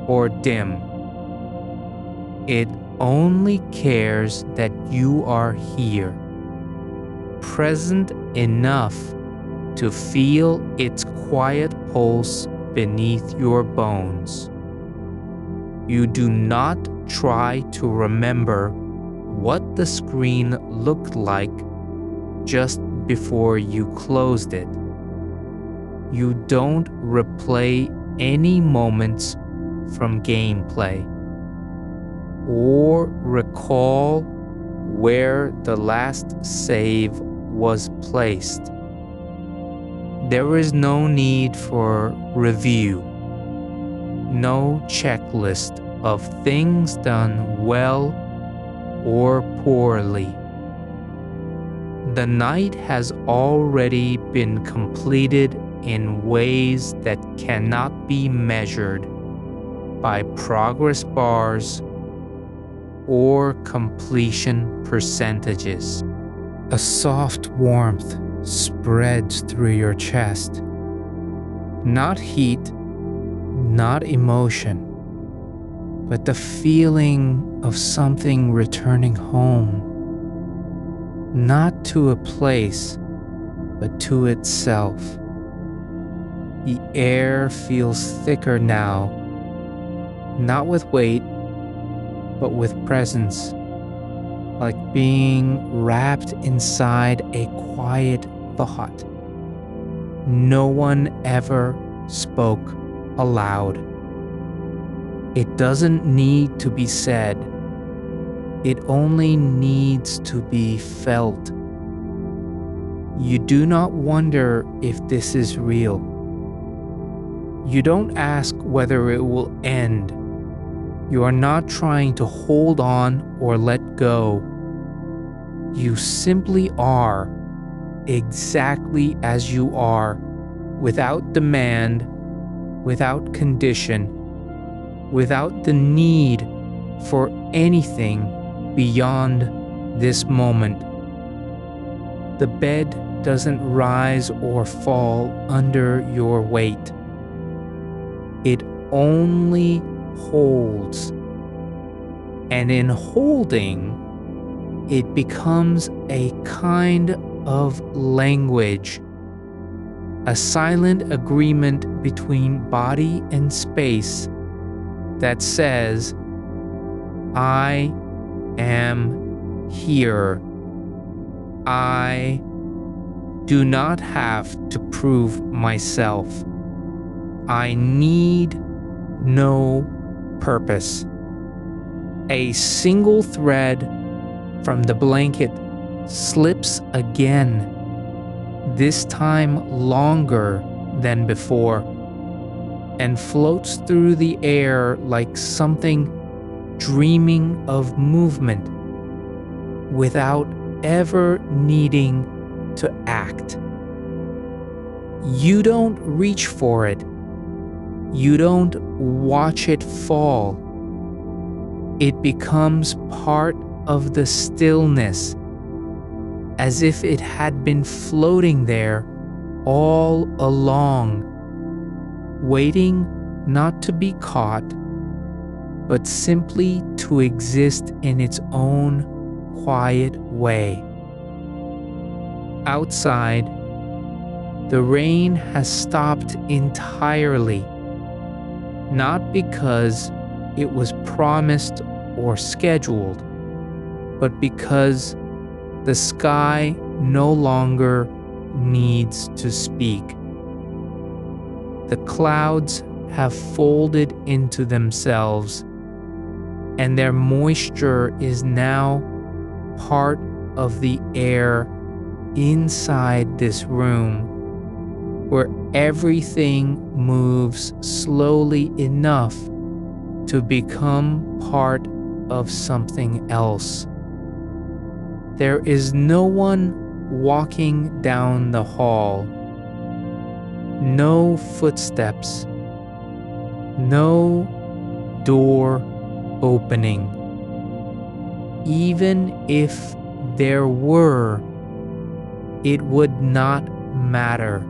or dim. It only cares that you are here, present enough to feel its quiet pulse beneath your bones. You do not try to remember what the screen looked like just before you closed it. You don't replay any moments from gameplay or recall where the last save was placed. There is no need for review, no checklist of things done well or poorly. The night has already been completed in ways that cannot be measured by progress bars or completion percentages. A soft warmth spreads through your chest. Not heat, not emotion, but the feeling of something returning home. Not to a place, but to itself. The air feels thicker now, not with weight, but with presence, like being wrapped inside a quiet thought. No one ever spoke aloud. It doesn't need to be said. It only needs to be felt. You do not wonder if this is real. You don't ask whether it will end. You are not trying to hold on or let go. You simply are, exactly as you are, without demand, without condition, without the need for anything beyond this moment. The bed doesn't rise or fall under your weight. It only holds. And in holding, it becomes a kind of language, a silent agreement between body and space that says, I am here. I do not have to prove myself. I need no purpose. A single thread from the blanket slips again, this time longer than before, and floats through the air like something dreaming of movement without ever needing to act. You don't reach for it. You don't watch it fall. It becomes part of the stillness, as if it had been floating there all along, waiting not to be caught, but simply to exist in its own quiet way. Outside, the rain has stopped entirely, not because it was promised or scheduled, but because the sky no longer needs to speak. The clouds have folded into themselves, and their moisture is now part of the air inside this room, where everything moves slowly enough to become part of something else. There is no one walking down the hall. No footsteps, no door opening. Even if there were, it would not matter.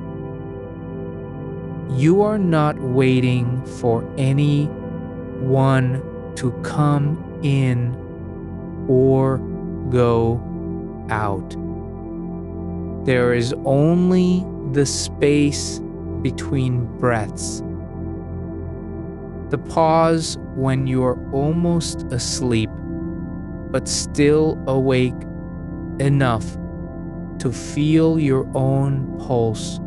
You are not waiting for anyone to come in or go out. There is only the space between breaths. The pause when you are almost asleep, but still awake enough to feel your own pulse,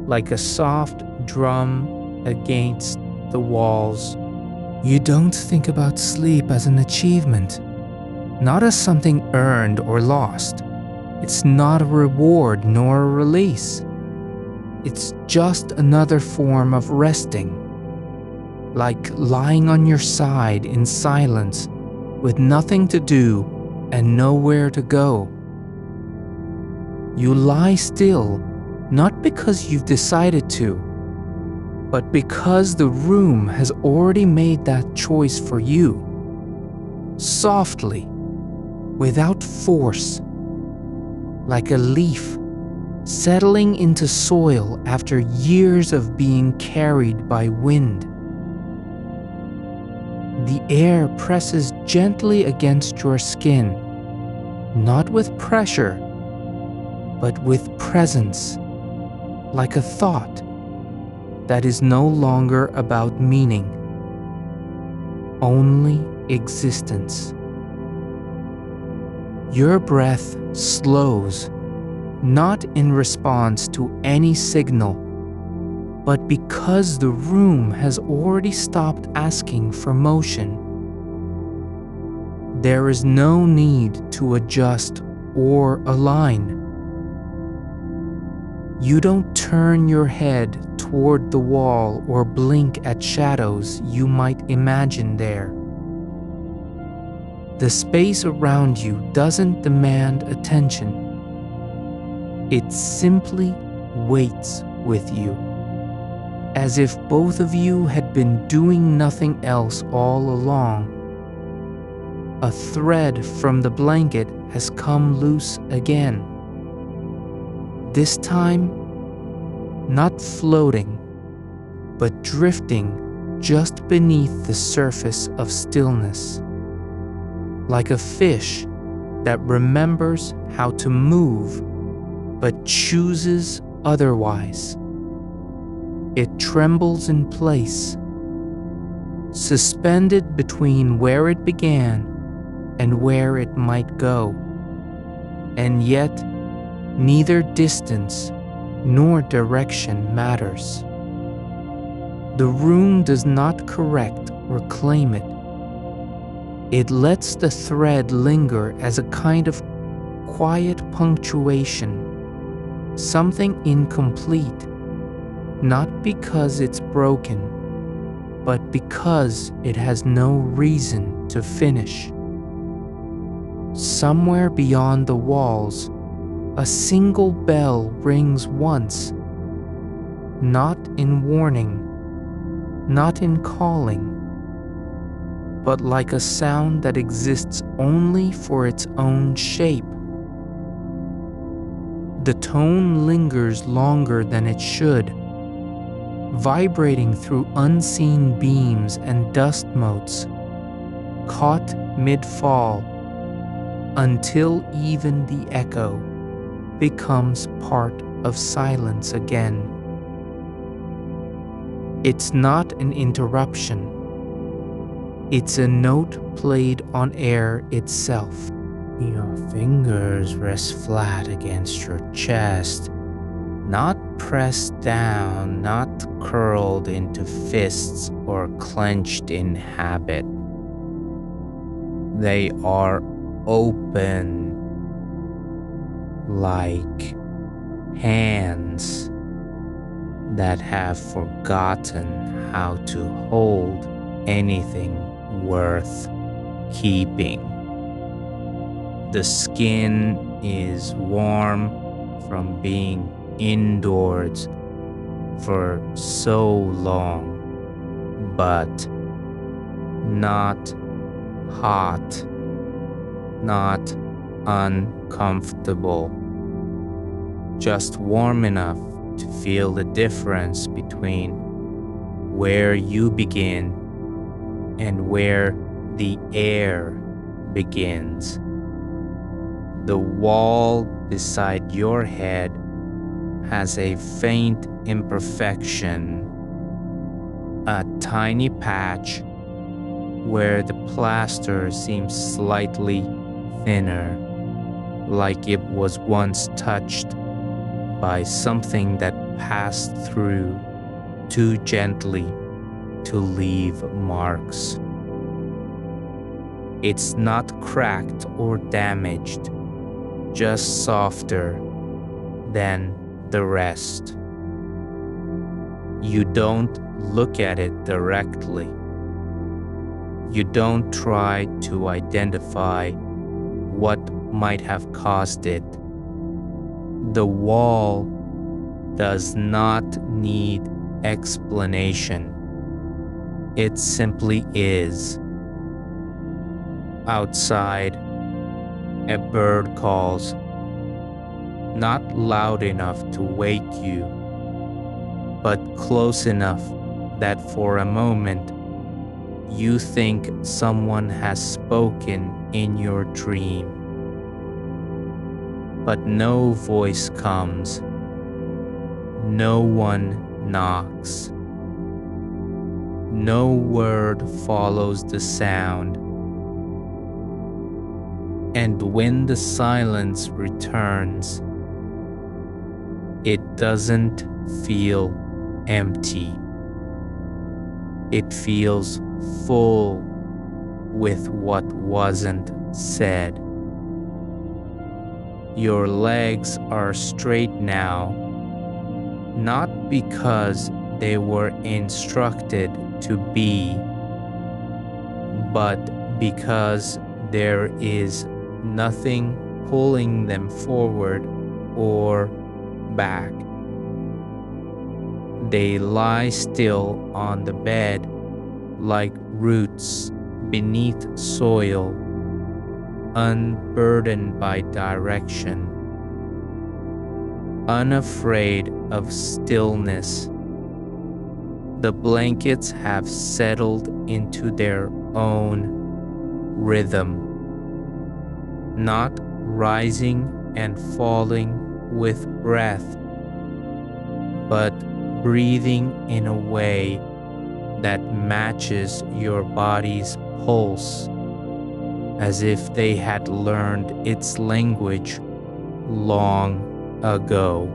like a soft drum against the walls. You don't think about sleep as an achievement, not as something earned or lost. It's not a reward nor a release. It's just another form of resting, like lying on your side in silence with nothing to do and nowhere to go. You lie still, not because you've decided to, but because the room has already made that choice for you. Softly, without force, like a leaf settling into soil after years of being carried by wind. The air presses gently against your skin, not with pressure, but with presence, like a thought that is no longer about meaning, only existence. Your breath slows, not in response to any signal, but because the room has already stopped asking for motion. There is no need to adjust or align. You don't turn your head toward the wall or blink at shadows you might imagine there. The space around you doesn't demand attention. It simply waits with you, as if both of you had been doing nothing else all along. A thread from the blanket has come loose again. This time, not floating, but drifting just beneath the surface of stillness, like a fish that remembers how to move but chooses otherwise. It trembles in place, suspended between where it began and where it might go, and yet neither distance nor direction matters. The room does not correct or claim it. It lets the thread linger as a kind of quiet punctuation, something incomplete, not because it's broken, but because it has no reason to finish. Somewhere beyond the walls, a single bell rings once, not in warning, not in calling, but like a sound that exists only for its own shape. The tone lingers longer than it should, vibrating through unseen beams and dust motes, caught mid-fall, until even the echo becomes part of silence again. It's not an interruption. It's a note played on air itself. Your fingers rest flat against your chest, not pressed down, not curled into fists or clenched in habit. They are open, like hands that have forgotten how to hold anything worth keeping. The skin is warm from being indoors for so long, but not hot, not uncomfortable, just warm enough to feel the difference between where you begin and where the air begins. The wall beside your head has a faint imperfection, a tiny patch where the plaster seems slightly thinner, like it was once touched by something that passed through too gently to leave marks. It's not cracked or damaged, just softer than the rest. You don't look at it directly. You don't try to identify what might have caused it. The wall does not need explanation. It simply is. Outside, a bird calls, not loud enough to wake you, but close enough that for a moment you think someone has spoken in your dream. But no voice comes, no one knocks, no word follows the sound. And when the silence returns, it doesn't feel empty. It feels full with what wasn't said. Your legs are straight now, not because they were instructed to be, but because there is nothing pulling them forward or back. They lie still on the bed like roots beneath soil, unburdened by direction, unafraid of stillness. The blankets have settled into their own rhythm, not rising and falling with breath, but breathing in a way that matches your body's pulse, as if they had learned its language long ago.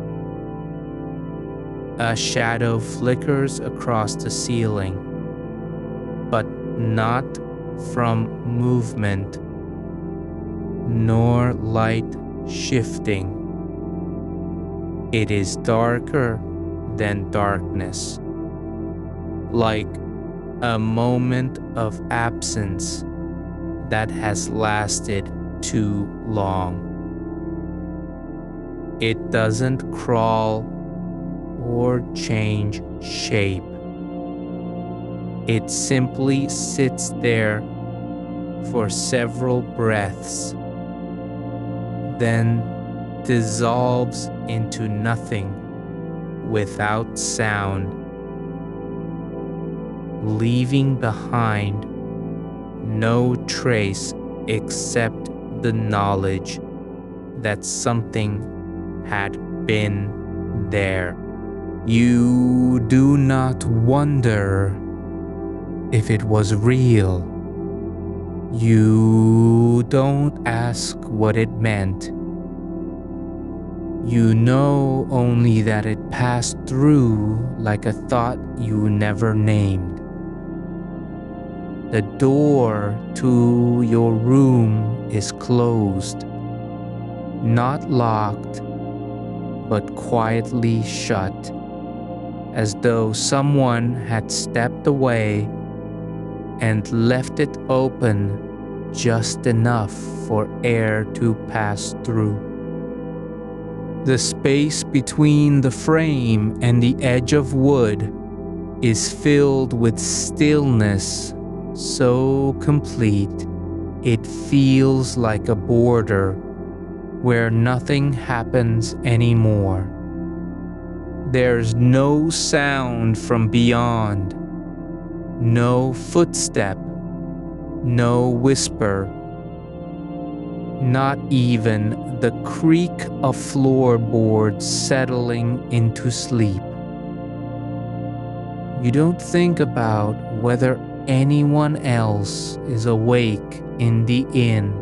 A shadow flickers across the ceiling, but not from movement, nor light shifting. It is darker than darkness, like a moment of absence that has lasted too long. It doesn't crawl or change shape. It simply sits there for several breaths, then dissolves into nothing without sound, leaving behind no trace except the knowledge that something had been there. You do not wonder if it was real. You don't ask what it meant. You know only that it passed through like a thought you never named. The door to your room is closed, not locked, but quietly shut, as though someone had stepped away and left it open just enough for air to pass through. The space between the frame and the edge of wood is filled with stillness so complete it feels like a border where nothing happens anymore. There's no sound from beyond, no footstep, no whisper, not even the creak of floorboards settling into sleep. You don't think about whether anyone else is awake in the inn.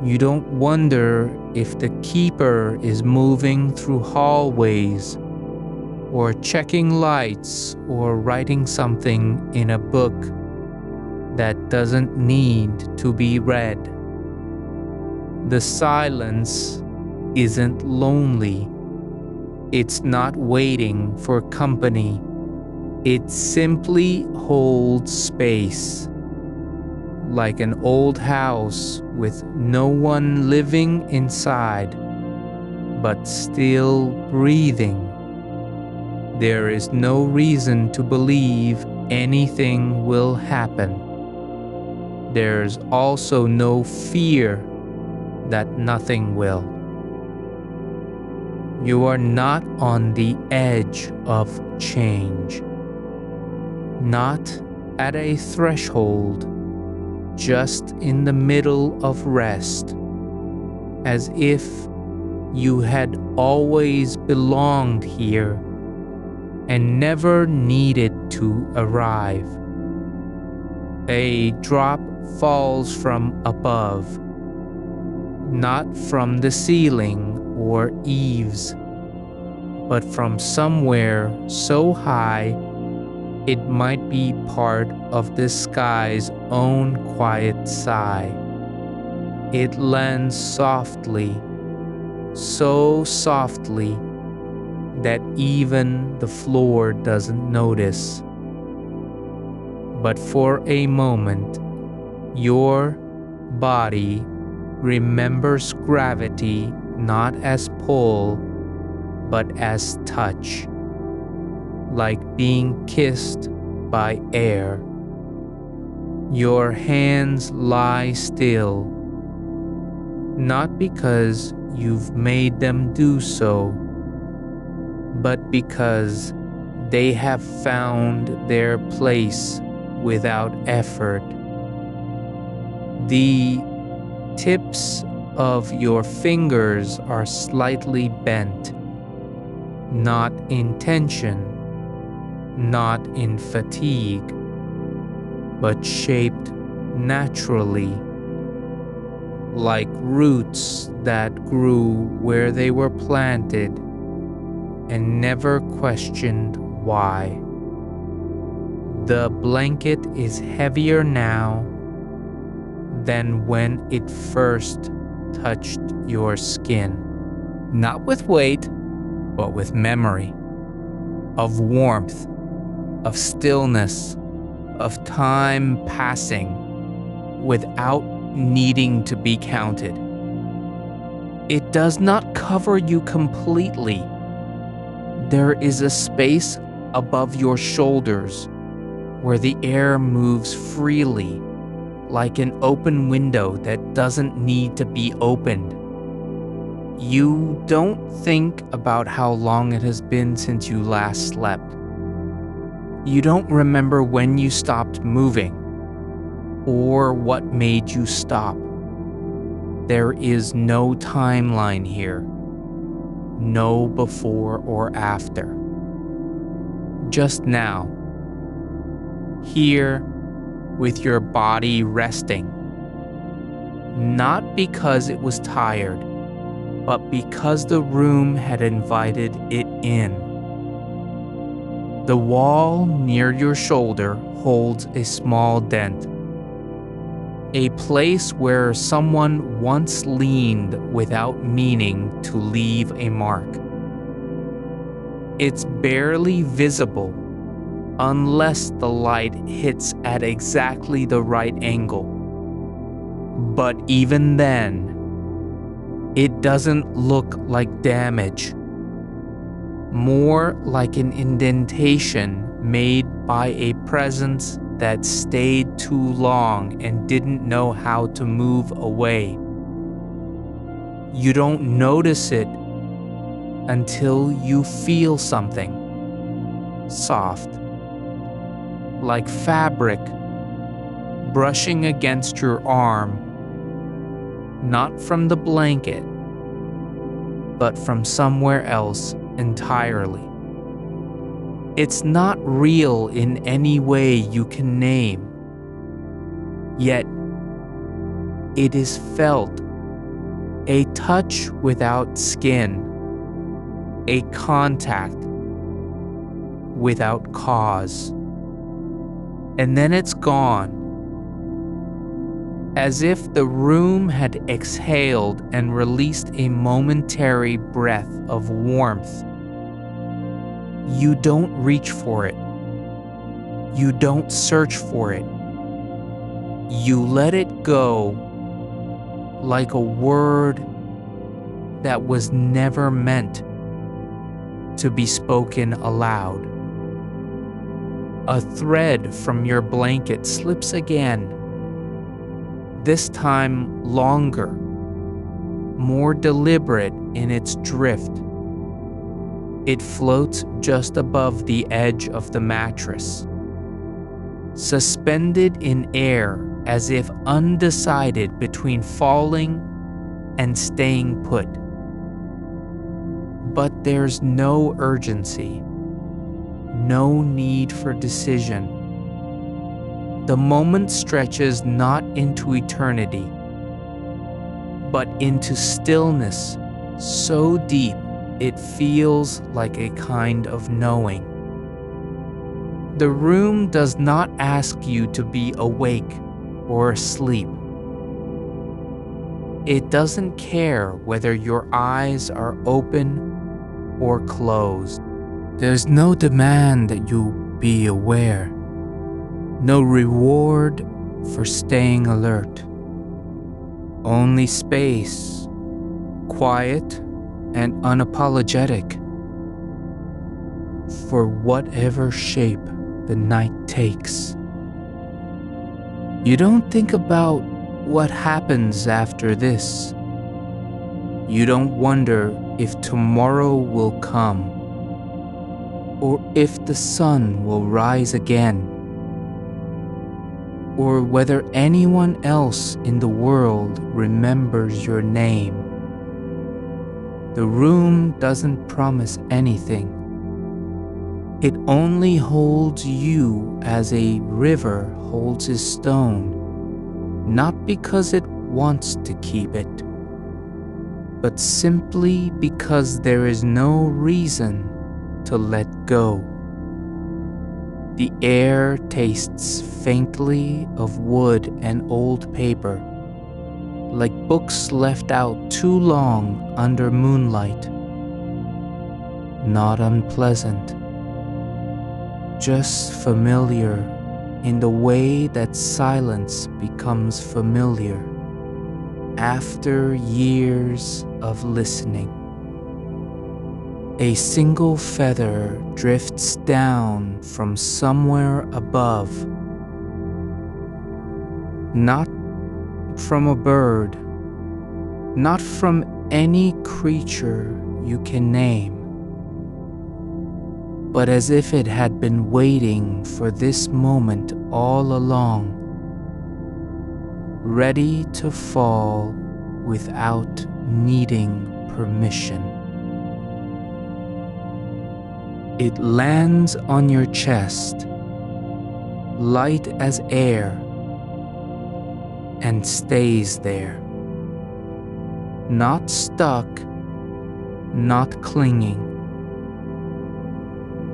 You don't wonder if the keeper is moving through hallways, or checking lights, or writing something in a book that doesn't need to be read. The silence isn't lonely. It's not waiting for company. It simply holds space, like an old house with no one living inside, but still breathing. There is no reason to believe anything will happen. There's also no fear that nothing will. You are not on the edge of change, not at a threshold, just in the middle of rest, as if you had always belonged here and never needed to arrive. A drop falls from above, not from the ceiling or eaves, but from somewhere so high it might be part of the sky's own quiet sigh. It lands softly, so softly that even the floor doesn't notice. But for a moment, your body remembers gravity not as pull, but as touch, like being kissed by air. Your hands lie still, not because you've made them do so, but because they have found their place without effort. The tips of your fingers are slightly bent, not in tension, not in fatigue, but shaped naturally, like roots that grew where they were planted and never questioned why. The blanket is heavier now than when it first touched your skin. Not with weight, but with memory, of warmth, of stillness, of time passing without needing to be counted. It does not cover you completely. There is a space above your shoulders where the air moves freely, like an open window that doesn't need to be opened. You don't think about how long it has been since you last slept. You don't remember when you stopped moving or what made you stop. There is no timeline here, no before or after. Just now, here with your body resting, not because it was tired, but because the room had invited it in. The wall near your shoulder holds a small dent, a place where someone once leaned without meaning to leave a mark. It's barely visible unless the light hits at exactly the right angle. But even then, It doesn't look like damage, more like an indentation made by a presence that stayed too long and didn't know how to move away. You don't notice it until you feel something soft, like fabric, brushing against your arm, not from the blanket, but from somewhere else entirely. It's not real in any way you can name, yet it is felt, a touch without skin, a contact without cause. And then it's gone, as if the room had exhaled and released a momentary breath of warmth. You don't reach for it. You don't search for it. You let it go, like a word that was never meant to be spoken aloud. A thread from your blanket slips again, this time longer, more deliberate in its drift. It floats just above the edge of the mattress, suspended in air as if undecided between falling and staying put. But there's no urgency, no need for decision. The moment stretches not into eternity, but into stillness so deep it feels like a kind of knowing. The room does not ask you to be awake or asleep. It doesn't care whether your eyes are open or closed. There's no demand that you be aware, no reward for staying alert. Only space, quiet and unapologetic, for whatever shape the night takes. You don't think about what happens after this. You don't wonder if tomorrow will come, or if the sun will rise again, or whether anyone else in the world remembers your name. The room doesn't promise anything. It only holds you as a river holds a stone, not because it wants to keep it, but simply because there is no reason to let go. The air tastes faintly of wood and old paper, like books left out too long under moonlight. Not unpleasant, just familiar in the way that silence becomes familiar after years of listening. A single feather drifts down from somewhere above, not from a bird, not from any creature you can name, but as if it had been waiting for this moment all along, ready to fall without needing permission. It lands on your chest, light as air, and stays there. Not stuck, not clinging,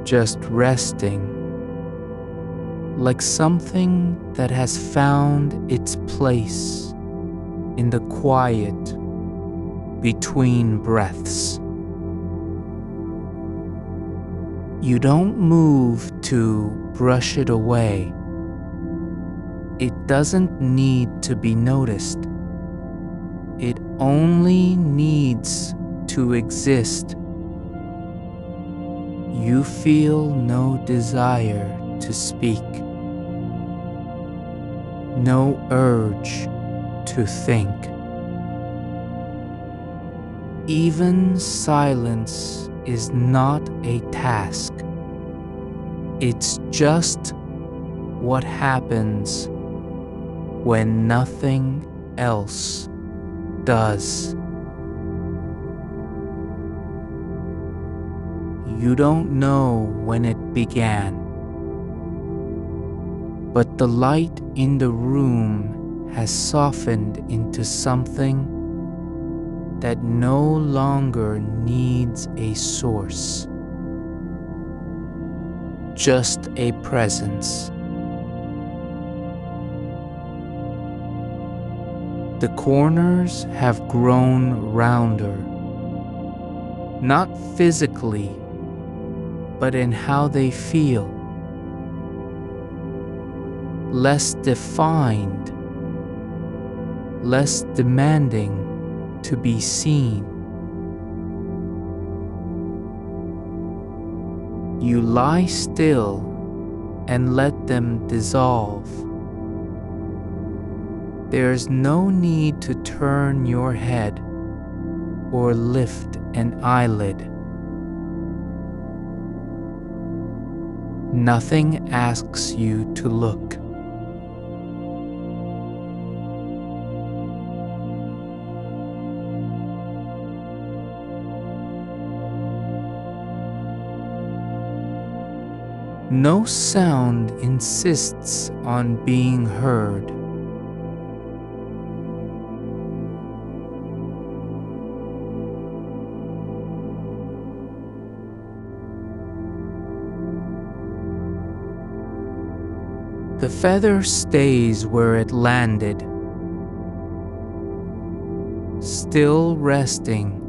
just resting, like something that has found its place in the quiet between breaths. You don't move to brush it away. It doesn't need to be noticed. It only needs to exist. You feel no desire to speak, no urge to think. Even silence is not a task. It's just what happens when nothing else does. You don't know when it began, but the light in the room has softened into something that no longer needs a source, just a presence. The corners have grown rounder, not physically, but in how they feel. Less defined, less demanding to be seen. You lie still and let them dissolve. There's no need to turn your head or lift an eyelid. Nothing asks you to look. No sound insists on being heard. The feather stays where it landed, still resting.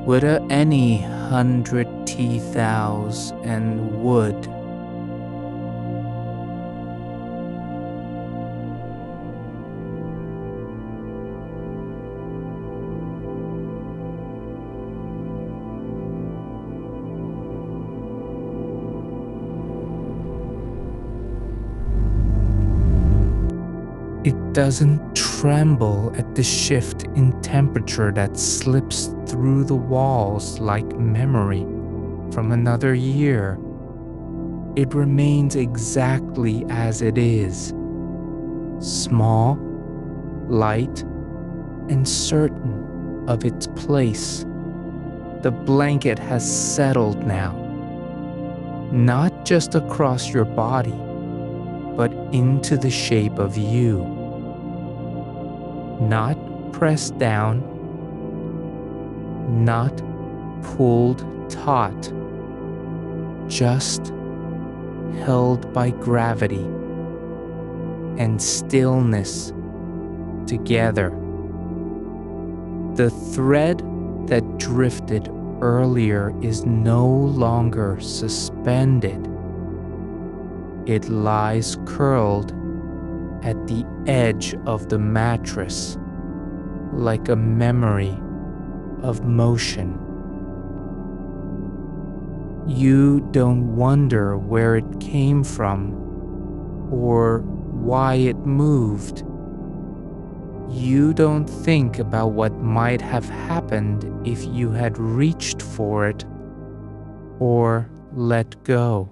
Would any 100 teeth owls and wood It doesn't tremble at the shift in temperature that slips through the walls like memory from another year. It remains exactly as it is, small, light, and certain of its place. The blanket has settled now, not just across your body, but into the shape of you. Not pressed down, not pulled taut, just held by gravity and stillness together. The thread that drifted earlier is no longer suspended. It lies curled at the edge of the mattress like a memory of motion. You don't wonder where it came from or why it moved. You don't think about what might have happened if you had reached for it or let go.